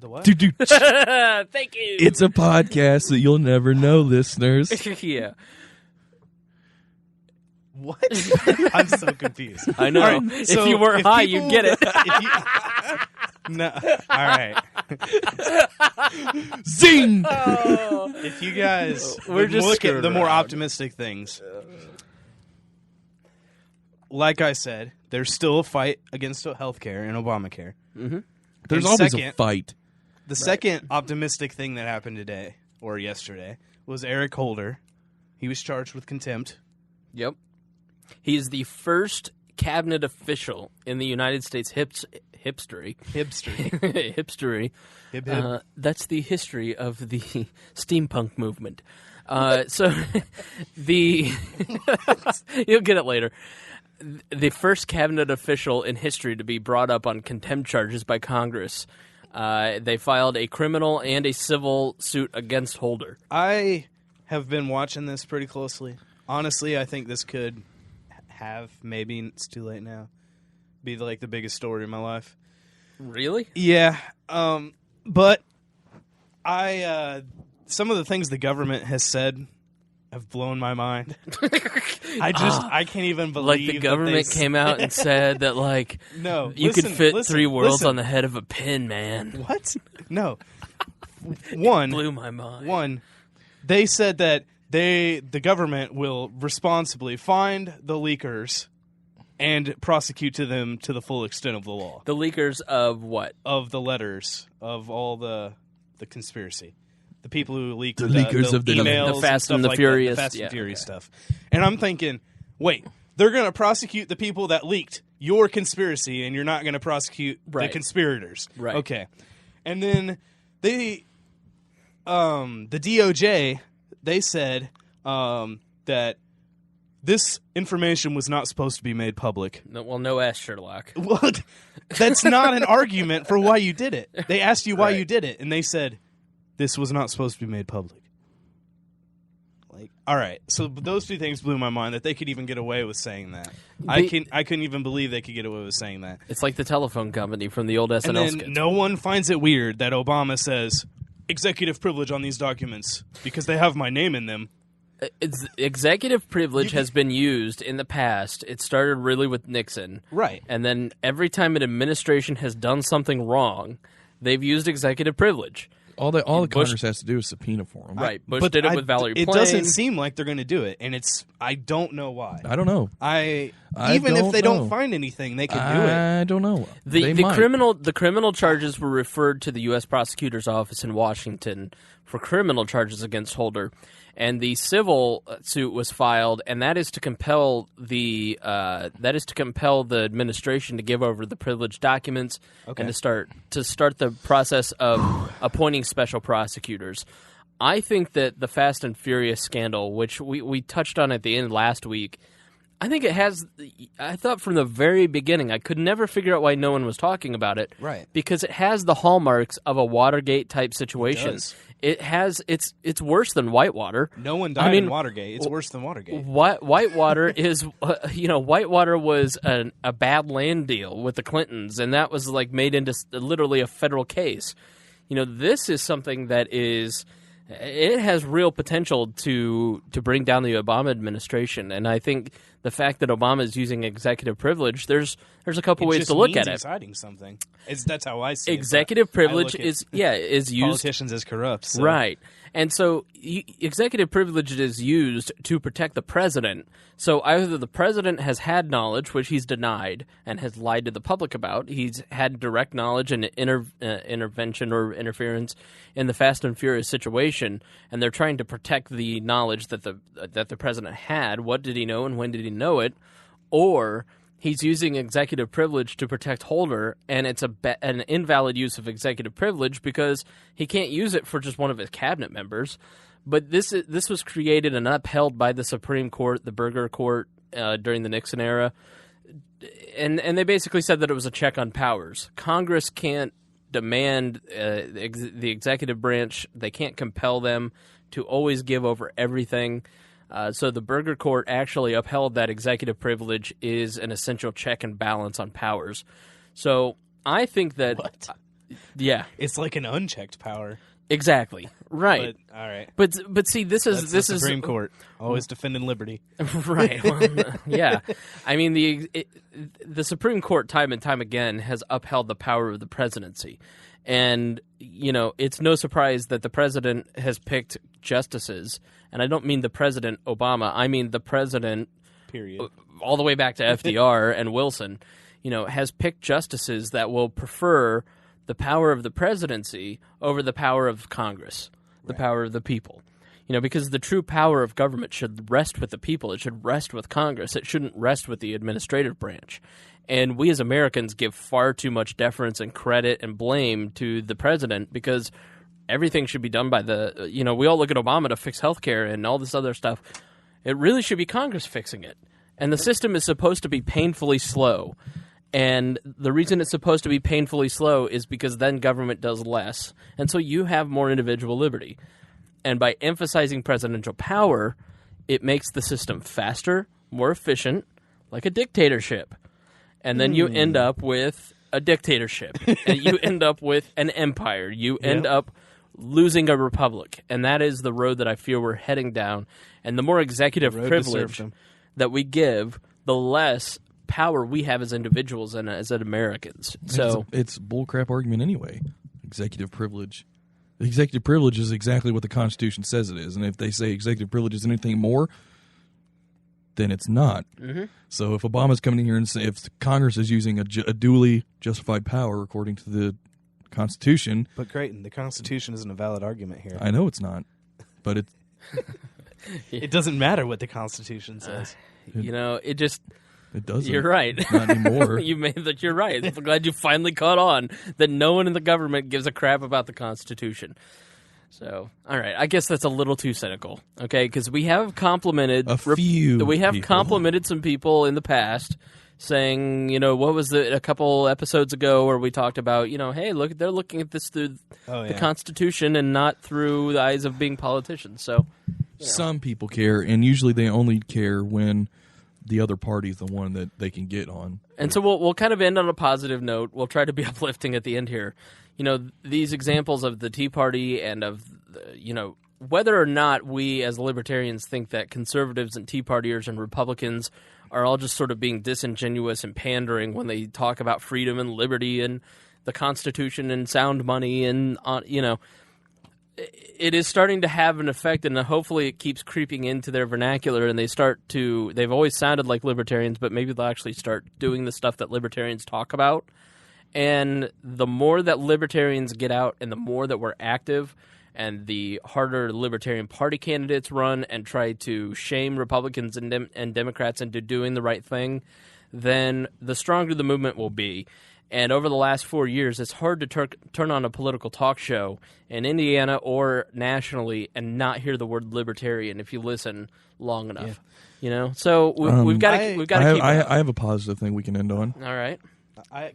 The what? Dude, Thank you. it's a podcast that you'll never know, listeners. Yeah. What? I'm so confused. I know. All right, so if you weren't if high, people- you'd get it. if you- no. All right. Zing! If you guys We're would just look screwing at the more around. optimistic things, like I said, there's still a fight against healthcare and Obamacare. There's And always second- a fight. The second optimistic thing that happened today or yesterday was Eric Holder. He was charged with contempt. Yep. He's the first cabinet official in the United States hipstery. Hipster. Hipstery. Hip, hip. That's the history of the steampunk movement. So the you'll get it later. The first cabinet official in history to be brought up on contempt charges by Congress. They filed a criminal and a civil suit against Holder. I have been watching this pretty closely. Honestly, I think this could have, maybe it's too late now, be like the biggest story of my life. Really? Yeah, but I some of the things the government has said have blown my mind. I can't even believe Like the that government they came out and said that like No, you could fit listen, three worlds listen. on the head of a pin, man. What? No. One, Blew my mind. they said that the government will responsibly find the leakers and prosecute them to the full extent of the law. The leakers of what? Of the letters of all the conspiracy. The people who leaked The leakers of the emails, The Fast stuff and the like Furious. that, the Fast Yeah, and Furious okay. stuff. And I'm thinking, wait, they're going to prosecute the people that leaked your conspiracy, and you're not going to prosecute the Right. conspirators, Right. Okay. And then the DOJ, they said that this information was not supposed to be made public. No, well, no ass Sherlock. Well, that's not an argument for why you did it. They asked you why Right. you did it, and they said this was not supposed to be made public. Like, all right, so those two things blew my mind that they could even get away with saying that. I couldn't even believe they could get away with saying that. It's like the telephone company from the old SNL And then skits. no one finds it weird that Obama says executive privilege on these documents because they have my name in them. It's, executive privilege has been used in the past. It started really with Nixon. Right. And then every time an administration has done something wrong, they've used executive privilege. All the Bush- Congress has to do is subpoena for them. Right. Bush did it with Valerie It Plame. doesn't seem like they're going to do it, and I don't know why. I don't know. Even if don't they know. don't find anything, they can do it. I don't know. The They might. criminal charges were referred to the U.S. prosecutor's office in Washington for criminal charges against Holder, and the civil suit was filed, and that is to compel the administration to give over the privileged documents and to start the process of appointing special prosecutors. I think that the Fast and Furious scandal, which we touched on at the end last week, I think it has. I thought from the very beginning, I could never figure out why no one was talking about it. Right. Because it has the hallmarks of a Watergate type situation. does. It has. It's worse than Whitewater. No one died in Watergate. It's worse than Watergate. Whitewater is, Whitewater was a bad land deal with the Clintons, and that was like made into literally a federal case. This is something that is. It has real potential to bring down the Obama administration, and I think the fact that Obama is using executive privilege, there's a couple It ways just to look means at he's it. hiding something. That's how I see Executive it. but I privilege look at is used politicians as corrupt. So. right. And so executive privilege is used to protect the president. So either the president has had knowledge, which he's denied and has lied to the public about. He's had direct knowledge and intervention or interference in the Fast and Furious situation, and they're trying to protect the knowledge that the president had. What did he know and when did he know it? Or he's using executive privilege to protect Holder, and it's an invalid use of executive privilege because he can't use it for just one of his cabinet members. But this was created and upheld by the Supreme Court, the Burger Court, during the Nixon era, and they basically said that it was a check on powers. Congress can't demand the executive branch; they can't compel them to always give over everything. So the Burger Court actually upheld that executive privilege is an essential check and balance on powers. So I think that... What? Yeah. It's like an unchecked power. Exactly. Right. But, all right. But see, this is the Supreme Court, always defending liberty. Right. Well, yeah. I mean, the Supreme Court time and time again has upheld the power of the presidency. And, it's no surprise that the president has picked justices. And I don't mean the president Obama. I mean the president, period, all the way back to FDR and Wilson, has picked justices that will prefer the power of the presidency over the power of Congress, the power of the people. Because the true power of government should rest with the people. It should rest with Congress. It shouldn't rest with the administrative branch. And we as Americans give far too much deference and credit and blame to the president because everything should be done by we all look at Obama to fix healthcare and all this other stuff. It really should be Congress fixing it. And the system is supposed to be painfully slow. And the reason it's supposed to be painfully slow is because then government does less. And so you have more individual liberty. And by emphasizing presidential power, it makes the system faster, more efficient, like a dictatorship. And then you end up with a dictatorship. And you end up with an empire. You end up losing a republic. And that is the road that I feel we're heading down. And the more executive privilege that we give, the less power we have as individuals and as Americans. So it's a bullcrap argument anyway. Executive privilege. Executive privilege is exactly what the Constitution says it is. And if they say executive privilege is anything more, then it's not. Mm-hmm. So if Obama's coming in here and saying if Congress is using a duly justified power according to the Constitution... But Creighton, the Constitution isn't a valid argument here. I know it's not, but it's... It doesn't matter what the Constitution says. It just... It doesn't. You're right. Not anymore. You're right. I'm glad you finally caught on that no one in the government gives a crap about the Constitution. So, all right. I guess that's a little too cynical, okay? Because we have complimented complimented some people in the past, saying, what was a couple episodes ago where we talked about, hey, look, they're looking at this through the Constitution and not through the eyes of being politicians. So, some people care, and usually they only care when the other party is the one that they can get on. And so we'll kind of end on a positive note. We'll try to be uplifting at the end here. These examples of the Tea Party and of, whether or not we as libertarians think that conservatives and Tea Partiers and Republicans are all just sort of being disingenuous and pandering when they talk about freedom and liberty and the Constitution and sound money and, it is starting to have an effect, and hopefully it keeps creeping into their vernacular, and they've always sounded like libertarians, but maybe they'll actually start doing the stuff that libertarians talk about. And the more that libertarians get out and the more that we're active and the harder Libertarian Party candidates run and try to shame Republicans and Democrats into doing the right thing, then the stronger the movement will be. And over the last 4 years, it's hard to turn on a political talk show in Indiana or nationally and not hear the word libertarian if you listen long enough. So we've got to keep. I have a positive thing we can end on. All right.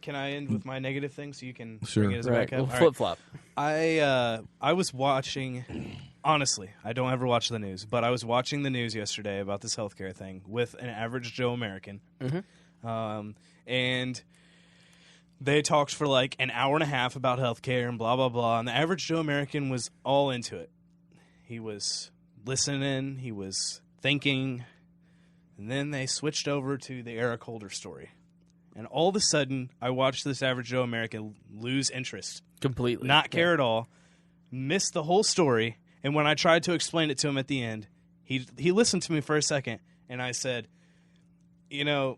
Can I end with my negative thing so you can sure. bring it back up? We'll flip-flop. I was watching, honestly, I don't ever watch the news, but I was watching the news yesterday about this healthcare thing with an average Joe American. Mm-hmm. And they talked for like an hour and a half about healthcare and blah, blah, blah, and the average Joe American was all into it. He was listening, he was thinking, And then they switched over to the Eric Holder story. And all of a sudden, I watched this average Joe American lose interest. Completely. Not care at all. Miss the whole story. And when I tried to explain it to him at the end, he listened to me for a second. And I said, you know,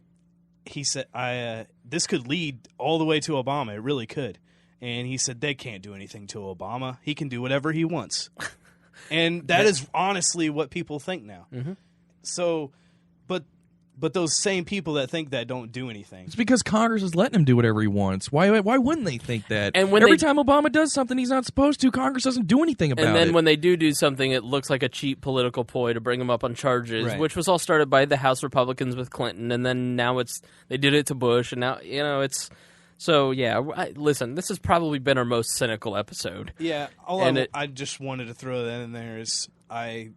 he said, this could lead all the way to Obama. It really could. And he said, they can't do anything to Obama. He can do whatever he wants. And that is honestly what people think now. Mm-hmm. So, but those same people that think that don't do anything. It's because Congress is letting him do whatever he wants. Why wouldn't they think that? And when every time Obama does something he's not supposed to, Congress doesn't do anything about it. And then when they do something, it looks like a cheap political ploy to bring him up on charges, Right. which was all started by the House Republicans with Clinton, and then now they did it to Bush, and now it's. So yeah, listen, this has probably been our most cynical episode. Yeah, I just wanted to throw that in there is I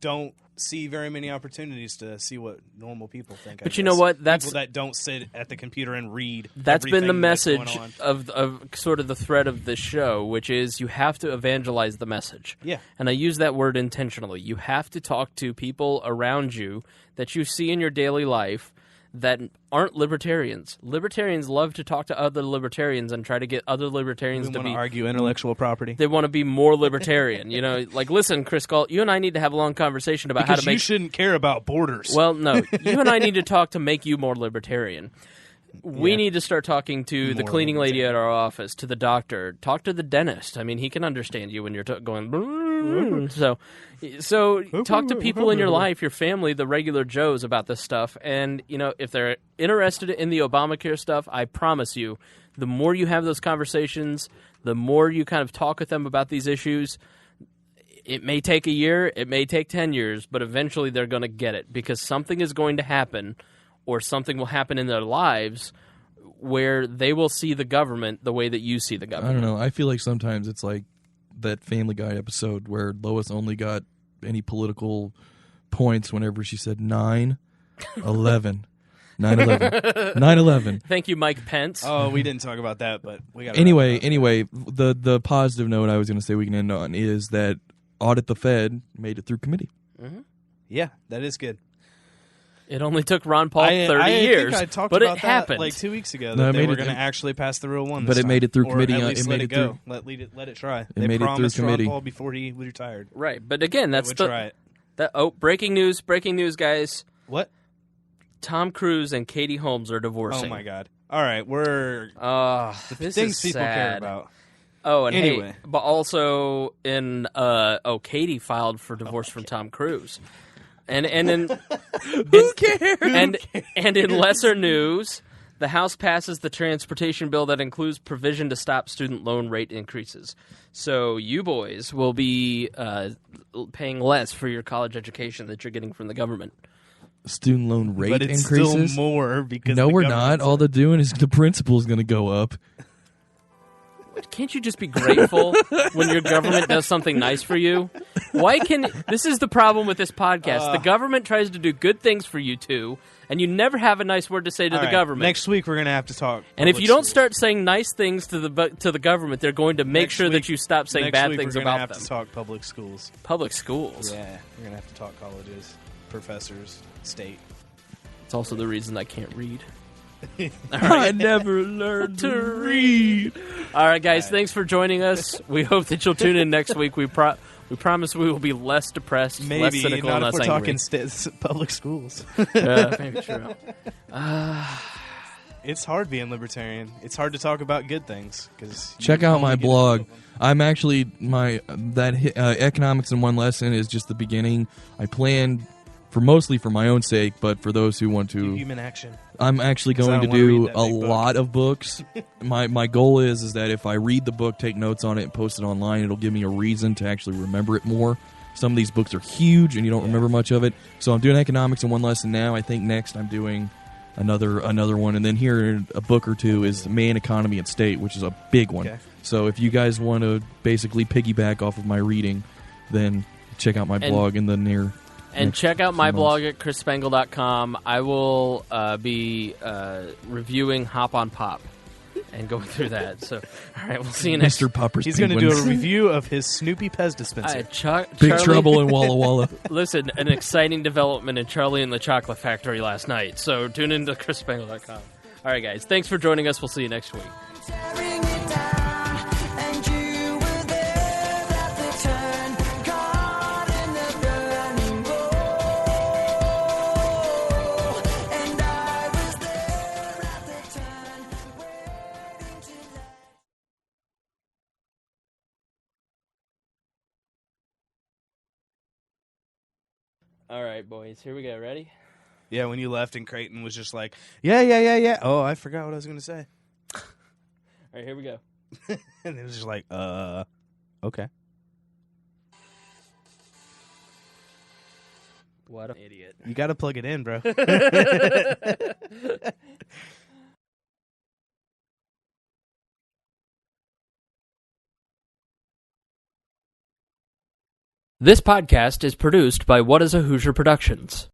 don't see very many opportunities to see what normal people think. But you know what? That's people that don't sit at the computer and read. That's been the message that's going on. of sort of the thread of this show, which is you have to evangelize the message. Yeah. And I use that word intentionally. You have to talk to people around you that you see in your daily life that aren't libertarians. Libertarians love to talk to other libertarians and try to get other libertarians to be argue intellectual property. They want to be more libertarian. You know, like, listen, Chris Galt, you and I need to have a long conversation about how to make. You shouldn't care about borders. Well, no, you and I need to talk to make you more libertarian. We need to start talking to the cleaning lady at our office, to the doctor, talk to the dentist. I mean, he can understand you when you're going. So talk to people in your life, your family, the regular Joes about this stuff. And, you know, if they're interested in the Obamacare stuff, I promise you, the more you have those conversations, the more you kind of talk with them about these issues. It may take a year, it may take 10 years, but eventually they're going to get it because something is going to happen or something will happen in their lives where they will see the government the way that you see the government. I don't know. I feel like sometimes it's like that Family Guy episode where Lois only got any political points whenever she said 9/11. 9/11. 9/11. Thank you, Mike Pence. Oh, we didn't talk about that, but we got. Anyway, the positive note I was going to say we can end on is that Audit the Fed made it through committee. Mm-hmm. Yeah, that is good. It only took Ron Paul 30 years, think I talked but about it happened. That like 2 weeks ago that they were going to actually pass the Rule 1 this But it time. made it through Or committee. At least it let made it it go. through. Let it try. It made it through promised committee. Ron Paul before he retired. Right, but again, that's would try it. Breaking news, guys. What? Tom Cruise and Katie Holmes are divorcing. Oh my God! All right, we're this things is people sad. care about. Oh, and Anyway. hey, but also in Katie filed for divorce from Tom Cruise. And in Who cares? And in lesser news, the House passes the transportation bill that includes provision to stop student loan rate increases. So you boys will be paying less for your college education that you're getting from the government. Student loan rate But it's increases? still more because No, the we're not. government's- All they're doing is the principal's going to go up. Can't you just be grateful when your government does something nice for you? This is the problem with this podcast. The government tries to do good things for you two, and you never have a nice word to say to All the right, government. Next week we're going to have to talk. And if public you don't schools. start saying nice things to the government, they're going to make Next sure week- that you stop saying next bad week things we're gonna about have them. to talk public schools. Public schools. Yeah, we're going to have to talk colleges, professors, state. It's also the reason I can't read. I never learned to read. All right, guys, thanks for joining us. We hope that you'll tune in next week. We promise we will be less depressed, less Maybe cynical, not and if less we're angry. talking public schools. Maybe true. It's hard being libertarian. It's hard to talk about good things because Check out my blog. I'm actually economics in one lesson is just the beginning. I planned mostly for my own sake, but for those who want to, Human action. I'm actually 'Cause I going to don't wanna do read that a big book. lot of books. My goal is that if I read the book, take notes on it, and post it online, it'll give me a reason to actually remember it more. Some of these books are huge, and you don't remember much of it. So I'm doing economics in one lesson now. I think next I'm doing another one, and then here in a book or two is Man, Economy, and State, which is a big one. Okay. So if you guys want to basically piggyback off of my reading, then check out my blog in the near. And next check out few my months. blog at chrisspangle.com. I will be reviewing Hop on Pop. and going through that. So, all right, we'll see you next. Mr. Popper's He's going to do a Penguins. review of his Snoopy Pez dispenser. Big Charlie, Trouble in Walla Walla. Listen, an exciting development in Charlie and the Chocolate Factory last night. So tune into ChrisSpangle.com. All right, guys. Thanks for joining us. We'll see you next week. Tearing it down, and you were there at the turn, caught in the burning bowl. And I was there at the turn, waiting to let. All right, boys. Here we go. Ready? Yeah, when you left and Creighton was just like, yeah. Oh, I forgot what I was going to say. All right, here we go. And it was just like, okay. What an idiot. You got to plug it in, bro. This podcast is produced by What is a Hoosier Productions.